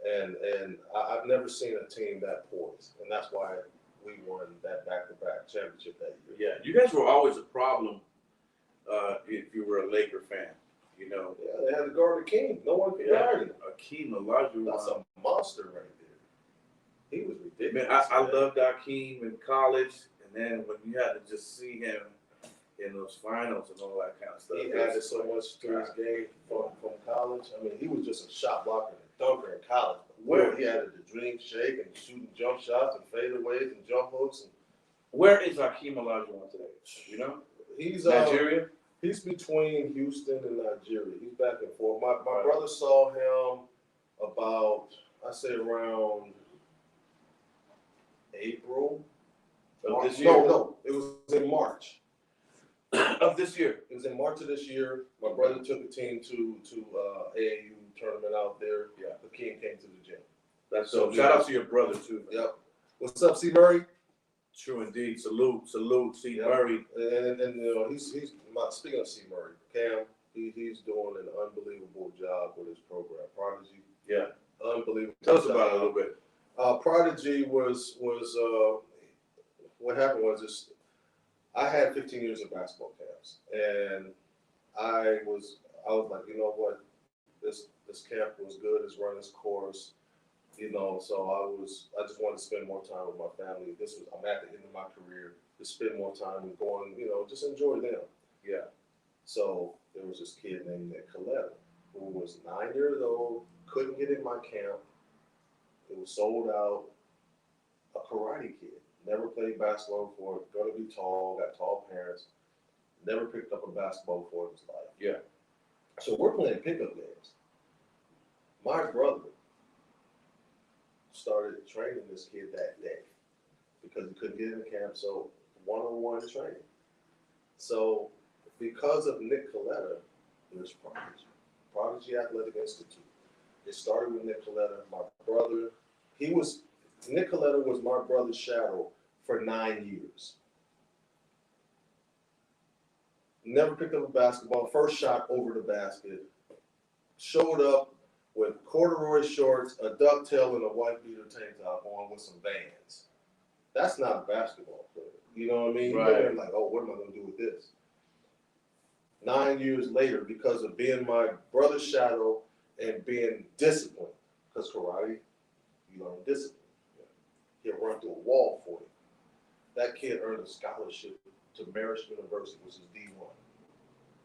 And I've never seen a team that poised. And that's why we won that back-to-back championship that year. Yeah, you guys were always a problem if you were a Laker fan, you know. Yeah, they had to guard the king. No one could guard him. Hakeem Olajuwon. That's a monster right there. He was ridiculous. Man, I loved Hakeem in college, and then when you had to just see him in those finals and all that kind of stuff. He added so much to his game from college. I mean, he was just a shot blocker and a dunker in college. Where he added the dream shake and shooting jump shots and fadeaways and jump hooks. And where is Hakeem Olajuwon today? You know, he's Nigeria. He's between Houston and Nigeria. He's back and forth. My brother saw him about, I say around April of this year. No, it was in March. Of this year. It was in March of this year. My brother took a team to AAU tournament out there. Yeah, Hakeem came to the gym. That's so. Shout out to your brother too. Yep. What's up, C. Murray? True indeed. Salute, C. Murray. And you know he's speaking of C. Murray, Cam. He's doing an unbelievable job with his program, Prodigy. Yeah. Unbelievable. Tell us about it a little bit. Prodigy was what happened was this. I had 15 years of basketball camps, and I was like, you know what, this camp was good. It's run its course, you know. So I just wanted to spend more time with my family. I'm at the end of my career to spend more time and going, you know, just enjoy them. Yeah. So there was this kid named Nick Coletta who was 9 years old, couldn't get in my camp. It was sold out. A karate kid. Never played basketball before, gonna be tall, got tall parents, never picked up a basketball before in his life. Yeah. So we're playing pickup games. My brother started training this kid that day because he couldn't get in the camp, so one-on-one training. So because of Nick Coletta, there's Prodigy Athletic Institute. It started with Nick Coletta. My brother, Nick Coletta was my brother's shadow for 9 years. Never picked up a basketball. First shot over the basket. Showed up with corduroy shorts, a ducktail, and a white beater tank top on with some Vans. That's not a basketball player. You know what I mean? Right. You're like, oh, what am I going to do with this? 9 years later, because of being my brother's shadow and being disciplined, because karate, you learn discipline. He'll run through a wall for you. That kid earned a scholarship to Marist University, which is D1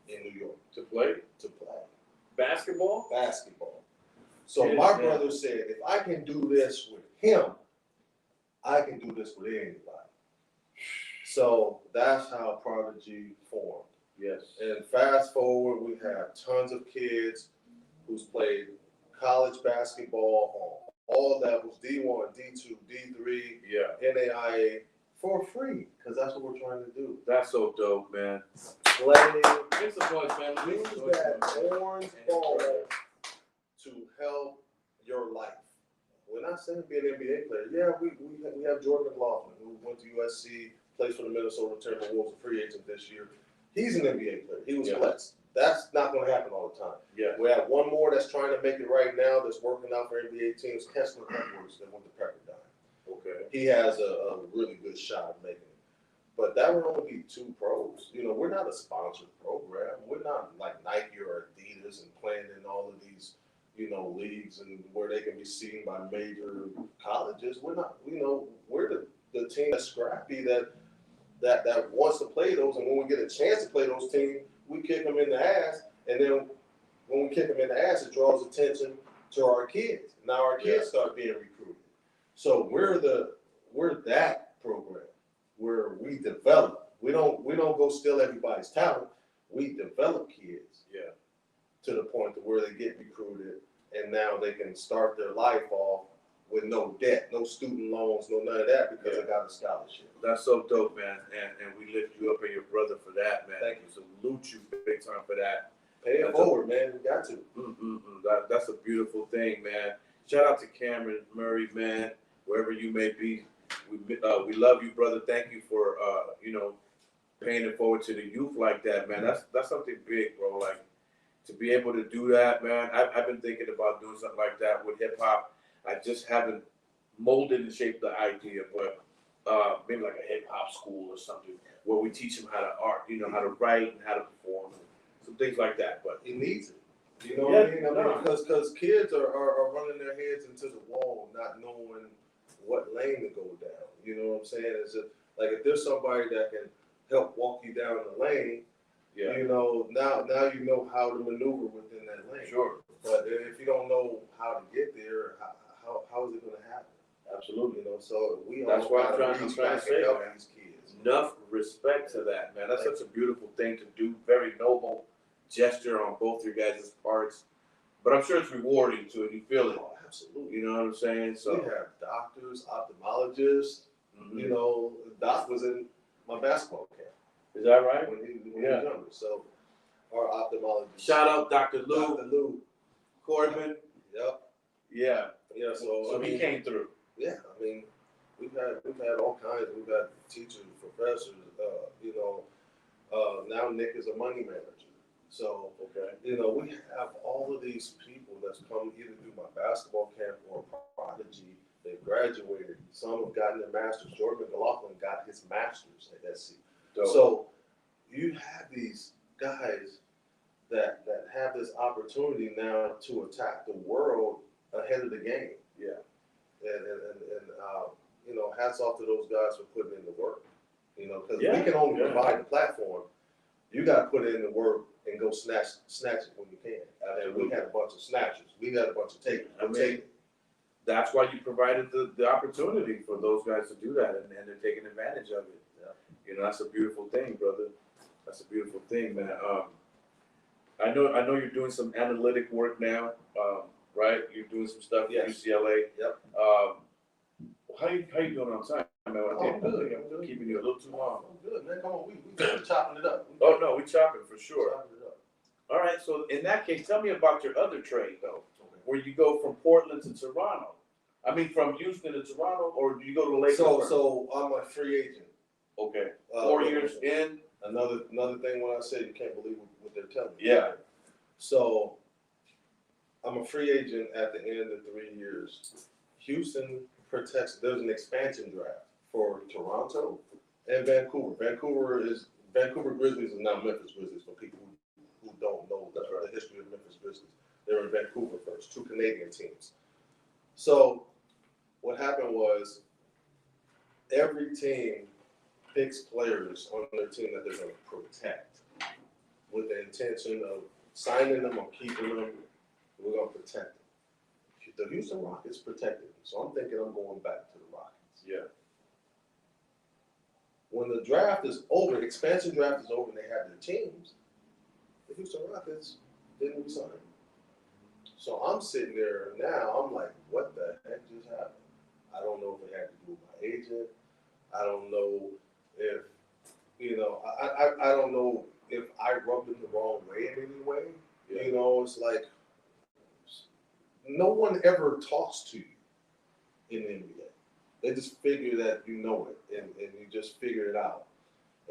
in New York. To play? To play. Basketball? Basketball. So my brother said, if I can do this with him, I can do this with anybody. So that's how Prodigy formed. Yes. And fast forward, we have tons of kids who's played college basketball on all levels, D1, D2, D3, NAIA for free because that's what we're trying to do. That's so dope, man. Play, Make some noise, man. use that orange ball to help your life. We're not saying be an NBA player. Yeah, we have Jordan McLaughlin, who went to USC, plays for the Minnesota Timberwolves, a free agent this year. He's an NBA player. He was blessed. That's not going to happen all the time. Yeah. We have one more that's trying to make it right now that's working out for NBA teams, Kessler Edwards, that went to Pepperdine. Okay. He has a really good shot of making it. But that would only be 2 pros. You know, we're not a sponsored program. We're not like Nike or Adidas and playing in all of these, you know, leagues and where they can be seen by major colleges. We're not, you know, we're the team that's scrappy that wants to play those. And when we get a chance to play those teams, we kick them in the ass. And then when we kick them in the ass, it draws attention to our kids. Now our kids start being recruited. So we're that program where we develop. We don't go steal everybody's talent. We develop kids to the point to where they get recruited, and now they can start their life off with no debt, no student loans, no none of that because they got a scholarship. That's so dope, man. And we lift you up and your brother for that, man. Thank you. Salute you big time for that. Pay it forward, man. We got to. That's a beautiful thing, man. Shout out to Cameron Murray, man. Wherever you may be, we love you, brother. Thank you for you know, paying it forward to the youth like that, man. That's something big, bro. Like to be able to do that, man. I've been thinking about doing something like that with hip hop. I just haven't molded and shaped the idea, but maybe like a hip hop school or something where we teach them how to art, you know, how to write and how to perform, and some things like that. But He needs it. You know what I mean? Because kids are running their heads into the wall, not knowing what lane to go down. You know what I'm saying? It's just, like if there's somebody that can help walk you down the lane, you know, now you know how to maneuver within that lane. Sure. But if you don't know how to get there, how is it going to happen? Absolutely. You know, so That's why I'm trying to say, help man. these kids. Enough respect to that, man. That's such a beautiful thing to do. Very noble gesture on both your guys' parts. But I'm sure it's rewarding too, and you feel it. Oh, absolutely. You know what I'm saying? So we have doctors, ophthalmologists. You know, Doc was in my basketball camp. Is that right? When he was younger. So our ophthalmologist. Shout out Dr. Lou. Dr. Lou Corbin. Yep. Yeah. Yeah. So he came through. Yeah. I mean, we've had all kinds. We've got teachers, professors. You know, now Nick is a money manager. So you know, we have all of these people that's come either through my basketball camp or Prodigy. They've graduated. Some have gotten their masters. Jordan McLaughlin got his masters at SC. So you have these guys that have this opportunity now to attack the world ahead of the game. Yeah. And you know, hats off to those guys for putting in the work. You know, because we can only provide the platform. You got to put in the work and go snatch it when you can. And we had a bunch of snatchers. We got a bunch of takers. That's why you provided the opportunity for those guys to do that, and they're taking advantage of it. Yeah. You know, that's a beautiful thing, brother. That's a beautiful thing, man. I know you're doing some analytic work now, right? You're doing some stuff at UCLA. Yep. How you doing on time, man? I'm good. I'm keeping you a little too long. I'm good, man. Come on, we chopping it up. Oh no, we chopping for sure. Chopping it up. All right. So in that case, tell me about your other trade though, where you go from Portland to Toronto. I mean, from Houston to Toronto, or do you go to Lakers? So I'm a free agent. Okay. 4 years in. Another thing when I say you can't believe what they're telling me. Yeah. So I'm a free agent at the end of 3 years. Houston protects. There's an expansion draft for Toronto and Vancouver. Vancouver Grizzlies is now Memphis Grizzlies for people who don't know the history of Memphis Grizzlies. They were in Vancouver first, 2 Canadian teams. So what happened was every team picks players on their team that they're going to protect with the intention of signing them or keeping them. We're going to protect them. The Houston Rockets protected them, so I'm thinking I'm going back to the Rockets. Yeah. When the draft is over, expansion draft is over, and they have their teams, the Houston Rockets didn't resign. So I'm sitting there now, I'm like, what the heck just happened? I don't know if it had to do with my agent. I don't know if, I don't know if I rubbed him the wrong way in any way. Yeah. It's like no one ever talks to you in the NBA. They just figure that you know it and you just figure it out.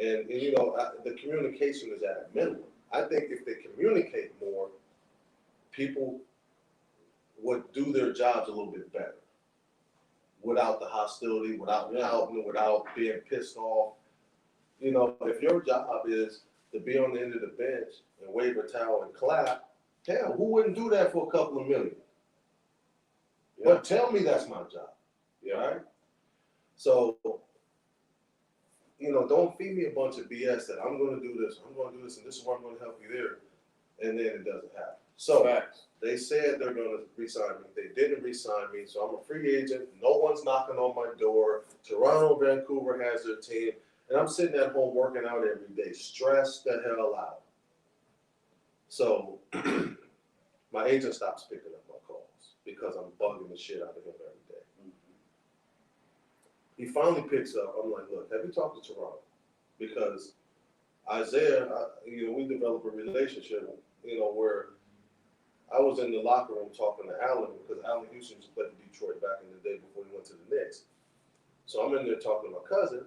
And the communication is at a minimum. I think if they communicate more, people would do their jobs a little bit better without the hostility, without pouting, without being pissed off. If your job is to be on the end of the bench and wave a towel and clap, hell, who wouldn't do that for a couple of million? Yeah. But tell me that's my job. Yeah. Right? So, don't feed me a bunch of BS that I'm going to do this, and this is where I'm going to help you there, and then it doesn't happen. So, they said they're going to re-sign me. They didn't re-sign me, so I'm a free agent. No one's knocking on my door. Toronto, Vancouver has their team, and I'm sitting at home working out every day, stressed the hell out. So, my agent stops picking up my calls because I'm bugging the shit out of him every day. He finally picks up. I'm like, look, have you talked to Toronto? Because Isaiah, we developed a relationship, where I was in the locker room talking to Allen because Allen Houston used to play for Detroit back in the day before he went to the Knicks. So I'm in there talking to my cousin,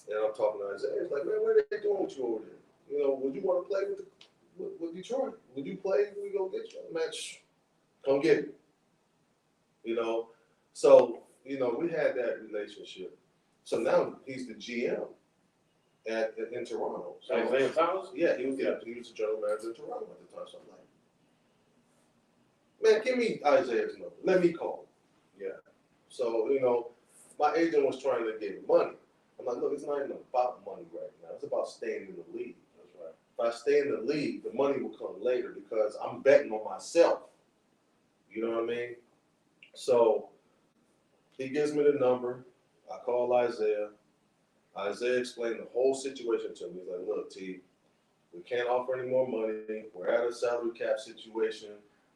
and I'm talking to Isaiah. He's like, man, what are they doing with you over there? Would you want to play with Detroit? Would you play? We go get you a match. Come get me. So, we had that relationship. So now he's the GM in Toronto. So, Isaiah Thomas? Yeah, he was the general manager in Toronto at the time. So I'm like, man, give me Isaiah's number. Let me call him. Yeah. So, my agent was trying to get money. I'm like, look, it's not even about money right now. It's about staying in the league. That's right. If I stay in the league, the money will come later because I'm betting on myself. You know what I mean? So he gives me the number. I call Isaiah. Isaiah explained the whole situation to me. He's like, look, T, we can't offer any more money. We're at a salary cap situation.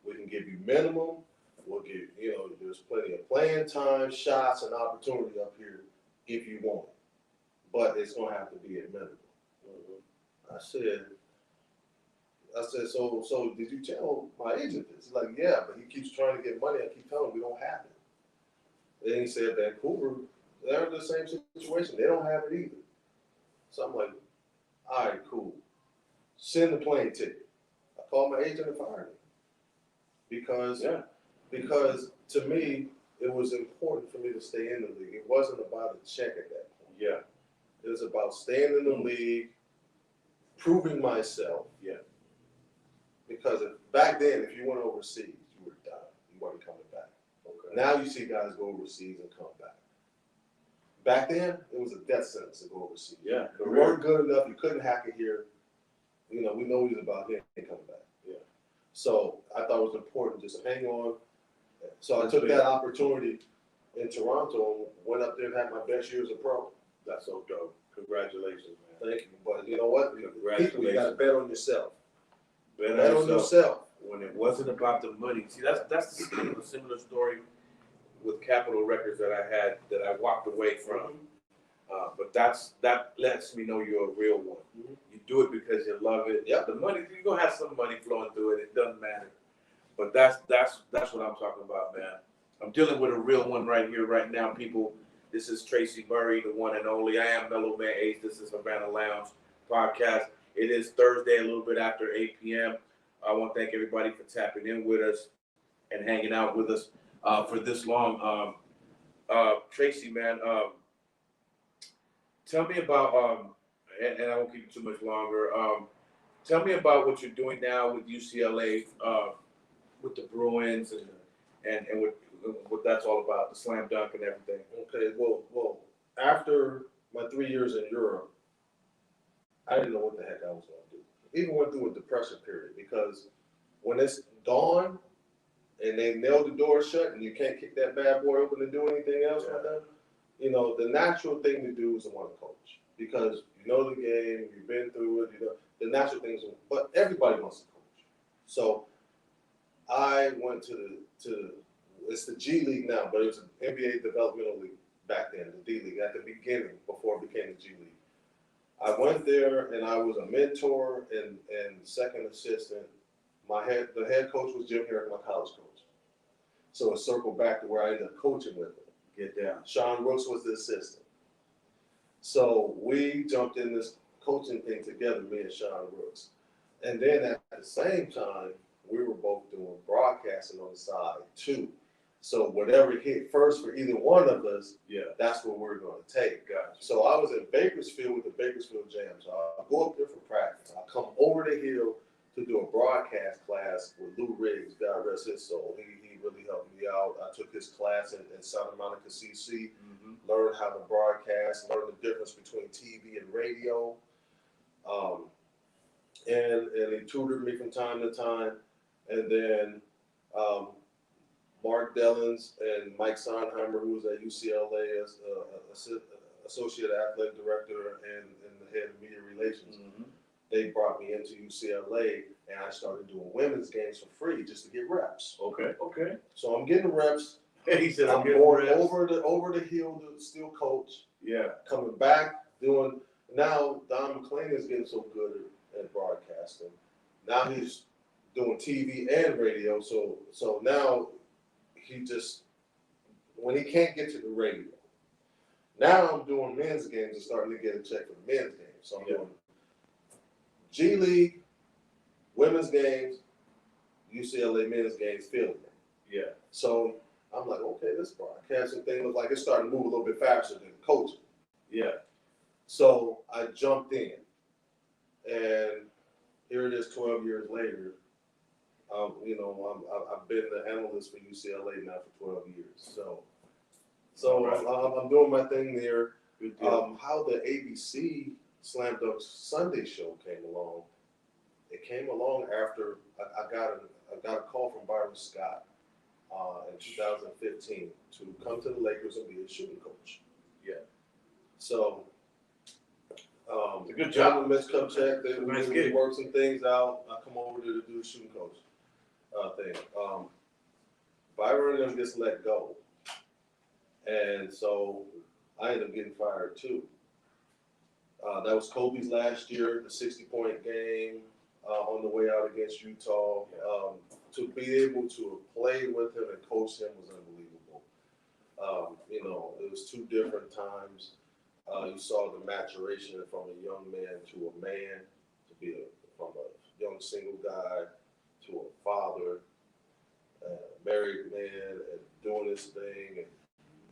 We can give you minimum. We'll give, there's plenty of playing time, shots, and opportunity up here if you want it. But it's going to have to be at minimum. I said, so did you tell my agent this? He's like, yeah, but he keeps trying to get money. I keep telling him we don't have it. Then he said Vancouver, they're in the same situation. They don't have it either. So I'm like, all right, cool. Send the plane ticket. I called my agent and fired him. Because to me, it was important for me to stay in the league. It wasn't about a check at that point. Yeah. It was about staying in the league, proving myself. Yeah. Because back then, if you went overseas, you were done. You weren't coming back. Okay. Now you see guys go overseas and come back. Back then, it was a death sentence to go overseas. Yeah. If you weren't good enough, you couldn't hack it here. We know he's about here and coming back. Yeah. So I thought it was important just to hang on. So I took that opportunity in Toronto and went up there and had my best year as a pro. That's so dope. Congratulations, man. Thank you. But you know what? People, you got to bet on yourself. Bet on yourself. When it wasn't about the money. See, that's a similar story with Capitol Records that I had that I walked away from. But that lets me know you're a real one. Mm-hmm. You do it because you love it. Yep. The money, you're gonna have some money flowing through it. It doesn't matter. But that's what I'm talking about, man. I'm dealing with a real one right here, right now, people. This is Tracy Murray, the one and only. I am Mellow Man Ace. This is Havana Lounge podcast. It is Thursday, a little bit after 8 p.m. I want to thank everybody for tapping in with us and hanging out with us for this long. Tracy, man, tell me about, and I won't keep you too much longer. Tell me about what you're doing now with UCLA, with the Bruins, and what that's all about, the slam dunk and everything. Okay, well, after my 3 years in Europe, I didn't know what the heck I was going to do. Even went through a depression period because when it's dawn and they nail the door shut and you can't kick that bad boy open to do anything else like that, the natural thing to do is to want to coach because you know the game, you've been through it, the natural things, but everybody wants to coach. So I went to it's the G League now, but it was an NBA developmental league back then, the D League, at the beginning, before it became the G League. I went there and I was a mentor and second assistant. The head coach was Jim Herrick, my college coach. So it circled back to where I ended up coaching with him. Get down. Sean Brooks was the assistant. So we jumped in this coaching thing together, me and Sean Brooks. And then at the same time, we were both doing broadcasting on the side too. So whatever hit first for either one of us, that's what we're going to take. Gotcha. So I was in Bakersfield with the Bakersfield Jam. So I'll go up there for practice. I'll come over the hill to do a broadcast class with Lou Riggs, God rest his soul. He really helped me out. I took his class in Santa Monica, CC, learned how to broadcast, learned the difference between TV and radio. And he tutored me from time to time. And then Mark Dellins and Mike Sondheimer, who was at UCLA as associate athletic director and the head of media relations, they brought me into UCLA, and I started doing women's games for free just to get reps. Okay. So I'm getting reps. He said, I'm going over the hill to still coach. Yeah. Coming back, doing, now Don McClain is getting so good at broadcasting. Now he's doing TV and radio. So now he just, when he can't get to the radio, now I'm doing men's games and starting to get a check for the men's games. So I'm doing G League, women's games, UCLA men's games, field game. Yeah. So I'm like, okay, this broadcasting thing looks like it's starting to move a little bit faster than coaching. Yeah. So I jumped in, and here it is 12 years later. I've been the analyst for UCLA now for 12 years. So right. I'm doing my thing there. Good deal. How the ABC Slam Dunk Sunday show came along, it came along after I got a call from Byron Scott in 2015 to come to the Lakers and be a shooting coach. Yeah. So it's a good job. Miss Kupchak, we work some things out. I come over to do the shooting coach thing. Byron gets let go, and so I ended up getting fired too. That was Kobe's last year, the 60-point game on the way out against Utah. To be able to play with him and coach him was unbelievable. It was two different times. You saw the maturation from a young man to a man, from a young single guy to a father, married man, and doing his thing.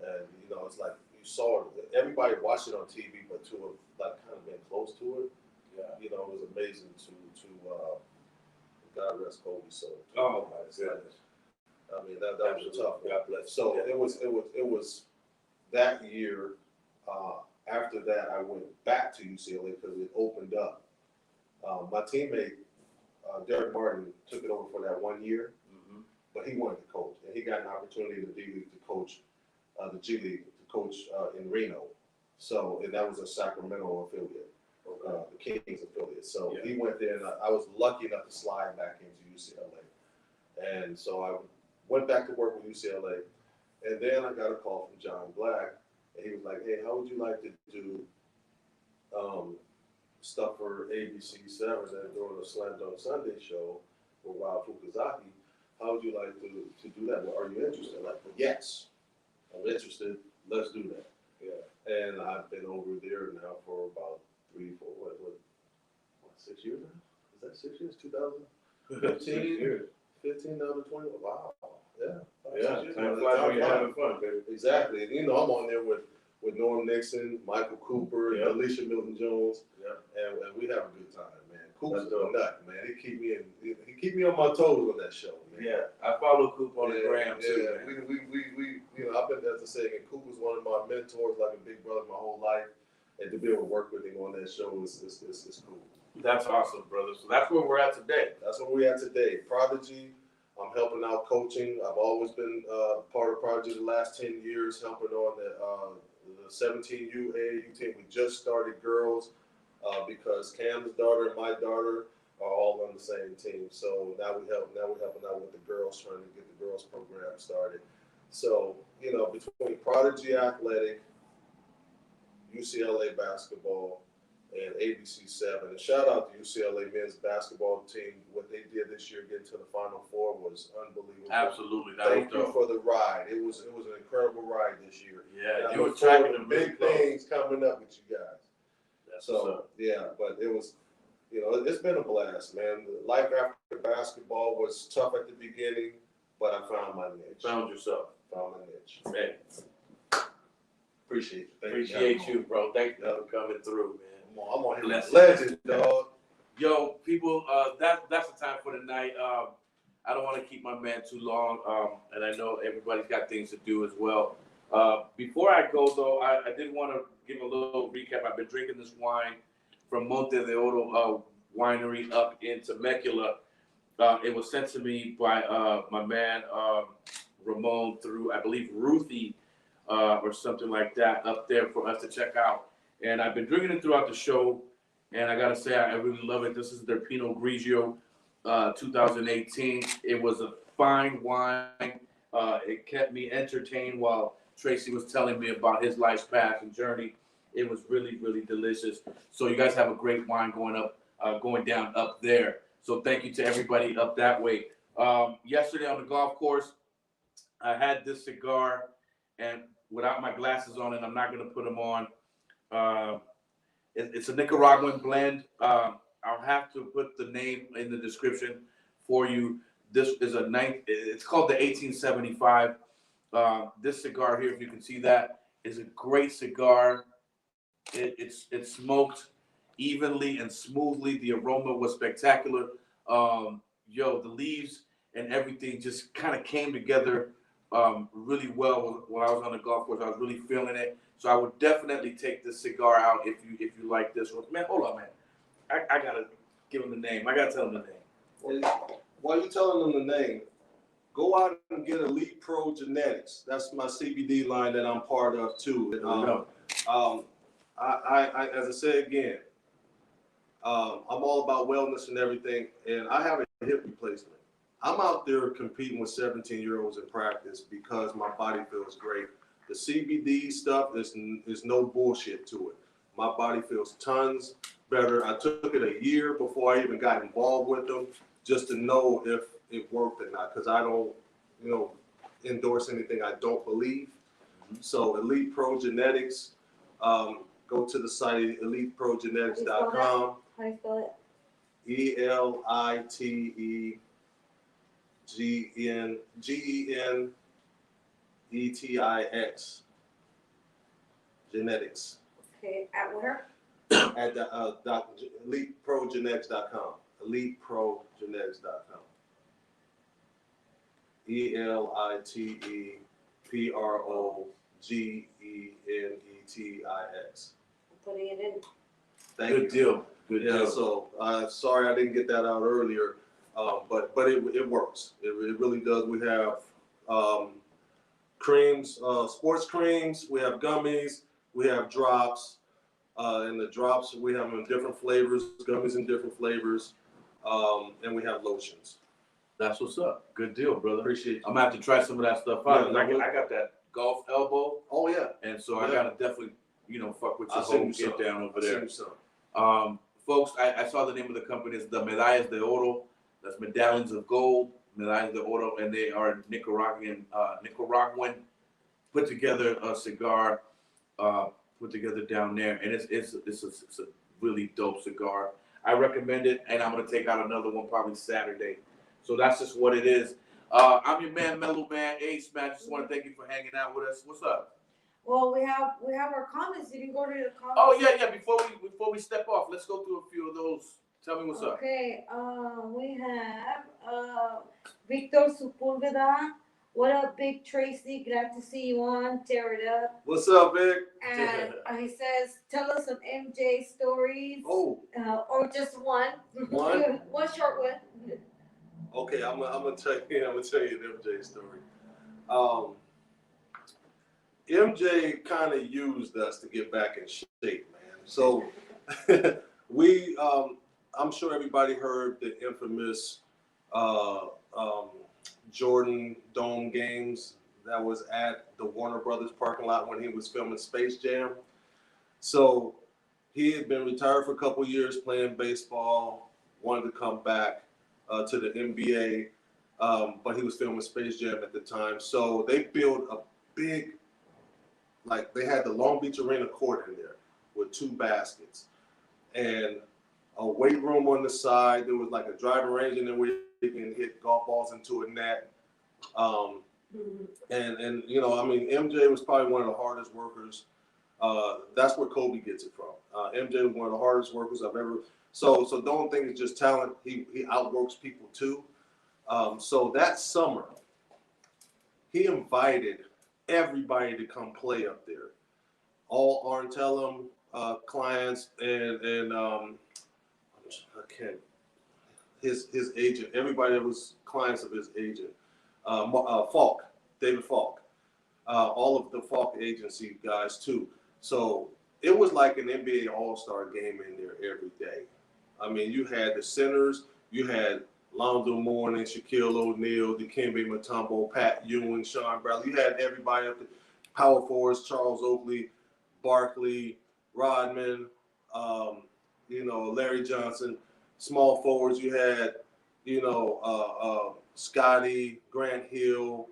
And it's like you saw everybody watched it on TV, but to have kind of been close to it, it was amazing to God rest Kobe. So oh my goodness, I mean that was a tough one. So it was that year. After that, I went back to UCLA because it opened up. My teammate Derek Martin took it over for that 1 year, but he wanted to coach, and he got an opportunity in the D League to coach the G League, to coach in Reno. So, and that was a Sacramento affiliate, the Kings affiliate. So he went there, and I was lucky enough to slide back into UCLA. And so I went back to work with UCLA, and then I got a call from John Black, and he was like, hey, how would you like to do stuff for ABC7 and during the Slam Dunk Sunday show with Wild Fukuzaki? How would you like to do that? Well, are you interested? Like, well, yes, I'm interested. Let's do that. Yeah. And I've been over there now for about 3, 4, what 6 years now? Is that 6 years? 2015? 15 down to 20? Wow. Yeah. Time flies when you're having fun, baby. Exactly. And, I'm on there with Norm Nixon, Michael Cooper, and Alicia Milton-Jones. Yeah. And we have a good time, man. Cooper's a nut, man. He keep me on my toes on that show, man. Yeah. I follow Coop on the gram too. Yeah. We I've been there to say, and Coop was one of my mentors, like a big brother my whole life. And to be able to work with him on that show is cool. That's awesome, brother. So that's where we're at today. That's where we're at today. Prodigy. I'm helping out coaching. I've always been part of Prodigy the last 10 years, helping on the 17U AAU team. We just started girls because Cam's daughter and my daughter are all on the same team. So now we're helping out with the girls, trying to get the girls program started. So, you know, between Prodigy Athletic, UCLA basketball, and ABC7. And shout out to UCLA men's basketball team. What they did this year, getting to the Final Four, was unbelievable. Absolutely. Thank you for the ride. It was an incredible ride this year. Yeah, you were tracking the big things coming up with you guys. So yeah, but it was, you know, it's been a blast, man. Life after basketball was tough at the beginning, but I found my niche. Found yourself. Found my niche. Hey, appreciate you. Appreciate you, bro. Thank you for coming through, man. I'm on here. Legend, dog. Yo, people, that's the time for the night. I don't want to keep my man too long, and I know everybody's got things to do as well. Before I go, though, I did want to give a little recap. I've been drinking this wine from Monte de Oro Winery up in Temecula. It was sent to me by my man Ramon through, I believe, Ruthie or something like that up there for us to check out. And I've been drinking it throughout the show, and I got to say, I really love it. This is their Pinot Grigio 2018. It was a fine wine. It kept me entertained while Tracy was telling me about his life's path and journey. It was really, really delicious. So you guys have a great wine going down up there. So thank you to everybody up that way. Yesterday on the golf course, I had this cigar, and without my glasses on, and I'm not going to put them on. It's a Nicaraguan blend. I'll have to put the name in the description for you. This is it's called the 1875. This cigar here, if you can see that, is a great cigar. It's smoked evenly and smoothly. The aroma was spectacular. The leaves and everything just kind of came together really well when I was on the golf course. I was really feeling it. So I would definitely take this cigar out if you like this one. Man, hold on, man. I gotta give him the name. I gotta tell him the name. While you're telling them the name, go out and get Elite Pro Genetics. That's my CBD line that I'm part of too. As I said again, I'm all about wellness and everything, and I have a hip replacement. I'm out there competing with 17-year-olds in practice because my body feels great. The CBD stuff is no bullshit to it. My body feels tons better. I took it a year before I even got involved with them just to know if it worked or not, because I don't, endorse anything I don't believe. So Elite Pro Genetics, go to the site eliteprogenetics.com. How do you spell it? ELITEGENETIX. Genetics. Okay, at where? At the eliteprogenetics.com. eliteprogenetics.com. ELITEPROGENETIX. Putting it in. Good deal. Good deal. So sorry I didn't get that out earlier, but it works. It really does. We have creams, sports creams. We have gummies. We have drops. And the drops we have them in different flavors. Gummies in different flavors, and we have lotions. That's what's up. Good deal, brother. Appreciate you. I'm gonna have to try some of that stuff out. Yeah, I got that golf elbow. Oh yeah. And so I gotta definitely, fuck with your I'll send whole you get some. down over I'll there. send you some. Folks, I saw the name of the company. It's the Medallas de Oro. That's medallions of gold, Medallas de Oro, and they are Nicaraguan put together a cigar, put together down there, and it's a really dope cigar. I recommend it, and I'm gonna take out another one probably Saturday. So that's just what it is. I'm your man, Mellow Man Ace, man. Just want to thank you for hanging out with us. What's up? Well, we have our comments. You can go to the comments. Oh yeah. Before we step off, let's go through a few of those. Tell me what's up. Okay. We have Victor Sepulveda. What up, Big Tracy? Glad to see you on. Tear it up. What's up, Vic? And he says, tell us some MJ stories. Oh. Or just one. One? One short one. Okay, I'm gonna tell you an MJ story. MJ kind of used us to get back in shape, man. So I'm sure everybody heard the infamous Jordan Dome games that was at the Warner Brothers parking lot when he was filming Space Jam. So he had been retired for a couple years playing baseball, wanted to come back to the NBA, but he was filming Space Jam at the time. So they built a big, like they had the Long Beach Arena court in there with 2 baskets and a weight room on the side. There was like a driving range in there where you can hit golf balls into a net. And you know, I mean, MJ was probably one of the hardest workers. That's where Kobe gets it from. MJ was one of the hardest workers I've ever. So don't think it's just talent. He outworks people too. So that summer, he invited everybody to come play up there. All Arntellum clients and I can't. His agent, everybody that was clients of his agent, Falk, David Falk, all of the Falk agency guys too. So it was like an NBA All-Star game in there every day. I mean, you had the centers, you had Lonzo Mourning, Shaquille O'Neal, Dikembe Mutombo, Pat Ewing, Sean Bradley. You had everybody up there. Power forwards, Charles Oakley, Barkley, Rodman, you know, Larry Johnson. Small forwards, you had, you know, Scotty, Grant Hill,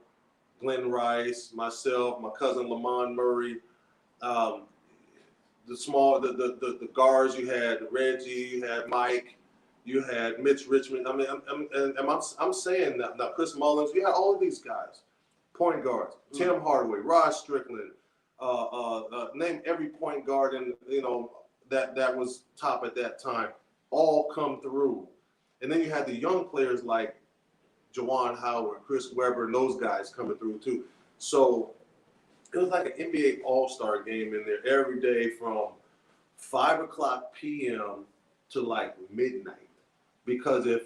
Glenn Rice, myself, my cousin Lamont Murray. The guards, you had Reggie, you had Mike, you had Mitch Richmond. I mean, I'm saying that now, Chris Mullins, you had all of these guys, point guards, Tim Hardaway, Rod Strickland, name every point guard and you know that was top at that time, all come through, and then you had the young players like Juwan Howard, Chris Webber, and those guys coming through too. So it was like an NBA All-Star game in there every day from 5:00 p.m. to like midnight. Because if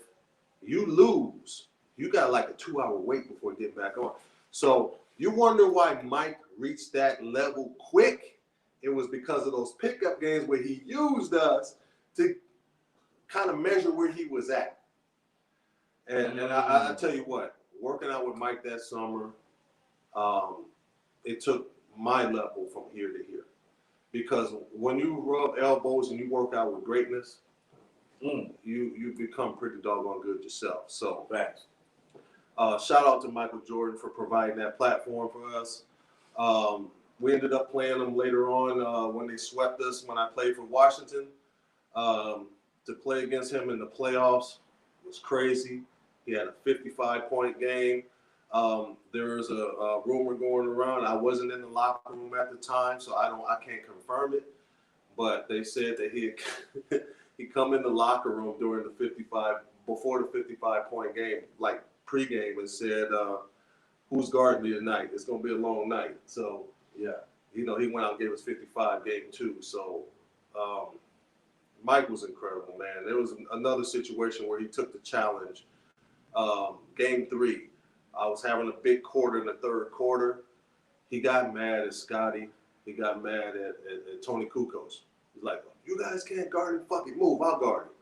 you lose, you got like a 2-hour wait before getting back on. So you wonder why Mike reached that level quick. It was because of those pickup games where he used us to kind of measure where he was at. And I tell you what, working out with Mike that summer, it took my level from here to here. Because when you rub elbows and you work out with greatness, you become pretty doggone good yourself. So Facts. Shout out to Michael Jordan for providing that platform for us. We ended up playing them later on when they swept us when I played for Washington. To play against him in the playoffs was crazy. He had a 55-point game. There was a rumor going around. I wasn't in the locker room at the time, so I can't confirm it. But they said that he come in the locker room during before the 55-point game, like pregame, and said, "Who's guarding me tonight? It's gonna be a long night." So yeah, you know, he went out and gave us 55 game 2. So Mike was incredible, man. There was another situation where he took the challenge. Game 3, I was having a big quarter in the third quarter. He got mad at Scotty. He got mad at Tony Kukoc. He's like, "You guys can't guard him. Fucking move. I'll guard him."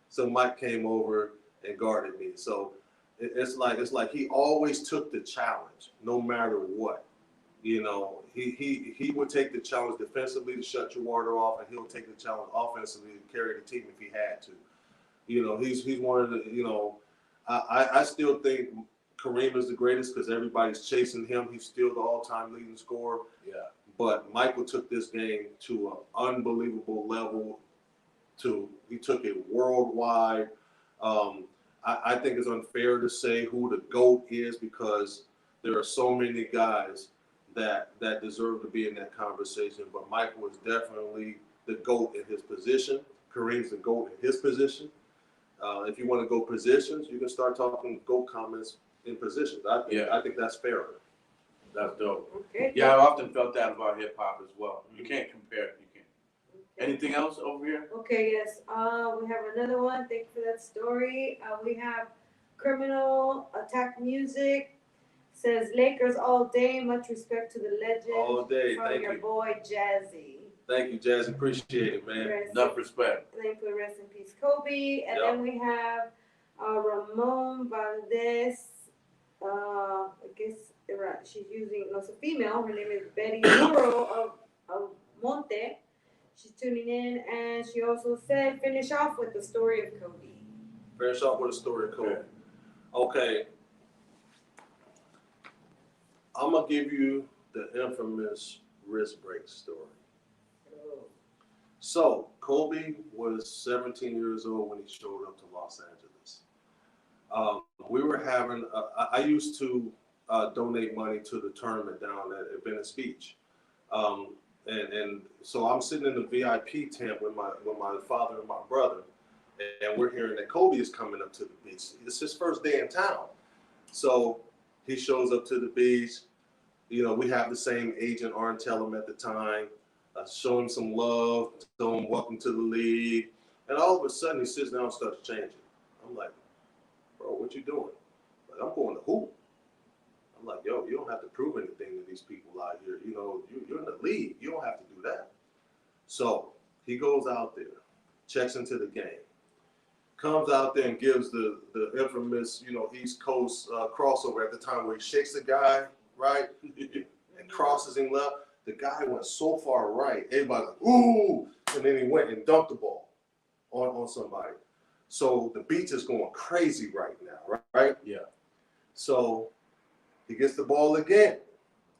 So Mike came over and guarded me. So it's like he always took the challenge, no matter what. You know, he would take the challenge defensively to shut your water off, and he'll take the challenge offensively to carry the team if he had to. You know, he's one of the, you know, I still think Kareem is the greatest because everybody's chasing him. He's still the all-time leading scorer. Yeah. But Michael took this game to an unbelievable level. He took it worldwide. I think it's unfair to say who the GOAT is because there are so many guys that deserve to be in that conversation. But Michael was definitely the GOAT in his position. Kareem's the GOAT in his position. If you want to go positions, you can start talking GOAT comments in positions. I think that's fairer. That's dope. Okay. Yeah, I often felt that about hip hop as well. You can't compare. You can't. Anything else over here? Okay, yes. We have another one. Thank you for that story. We have Criminal Attack Music. Says Lakers all day. Much respect to the legend. All day. From Thank your you. boy Jazzy. Thank you, Jazzy. Appreciate it, man. Enough respect. Thank you. Rest in peace, Kobe. And then we have Ramon Valdez. I guess she's using, no, it's a female. Her name is Betty Duro of Monte. She's tuning in, and she also said, finish off with the story of Kobe. Finish off with a story of Kobe. Okay. I'm going to give you the infamous wrist break story. So, Kobe was 17 years old when he showed up to Los Angeles. We were having, I used to donate money to the tournament down at Venice Beach. And so I'm sitting in the VIP tent with my father and my brother, and we're hearing that Kobe is coming up to the beach. It's his first day in town. So he shows up to the beach. You know, we have the same agent, Arn Tellum, at the time. Show him some love, tell him welcome to the league. And all of a sudden, he sits down and starts changing. I'm like, bro, what you doing? Like, I'm going to hoop. I'm like, yo, you don't have to prove anything to these people out here. You know, you're in the league. You don't have to do that. So he goes out there, checks into the game, comes out there and gives the infamous, you know, East Coast crossover at the time where he shakes the guy, right, and crosses him left. The guy went so far right, everybody's like, ooh, and then he went and dunked the ball on somebody. So the beach is going crazy right now, right? Yeah. So he gets the ball again.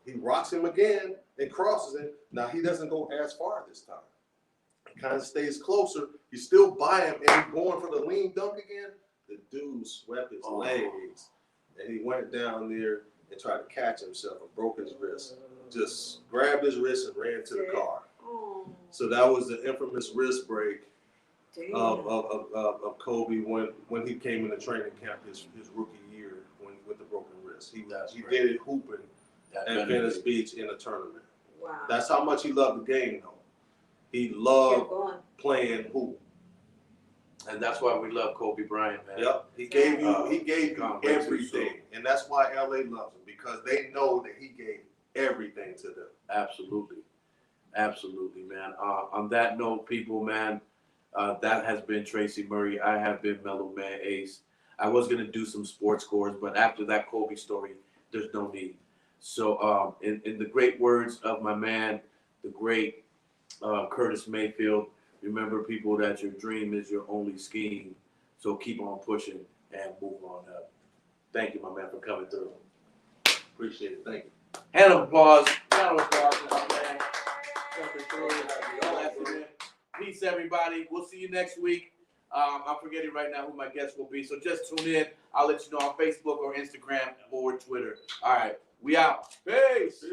He rocks him again and crosses it. Now he doesn't go as far this time. He kind of stays closer. He's still by him and he's going for the lean dunk again. The dude swept his legs and he went down there and tried to catch himself and broke his wrist. Just grabbed his wrist and ran to the car. So that was the infamous wrist break of Kobe when he came into training camp his rookie year with the broken wrist. He did it hooping at Venice Beach in a tournament. Wow. That's how much he loved the game, though. He loved playing hoop. And that's why we love Kobe Bryant, man. Yep. He gave you everything. And that's why LA loves him, because they know that he gave everything to them. Absolutely. Absolutely, man. On that note, people, man, that has been Tracy Murray. I have been Mellow Man Ace. I was going to do some sports scores, but after that Kobe story, there's no need. So in the great words of my man, the great Curtis Mayfield, remember, people, that your dream is your only scheme. So keep on pushing and move on up. Thank you, my man, for coming through. Appreciate it. Thank you. Hand of applause. Round of applause to my man. Peace, everybody. We'll see you next week. I'm forgetting right now who my guest will be, so just tune in. I'll let you know on Facebook or Instagram or Twitter. All right, we out. Peace.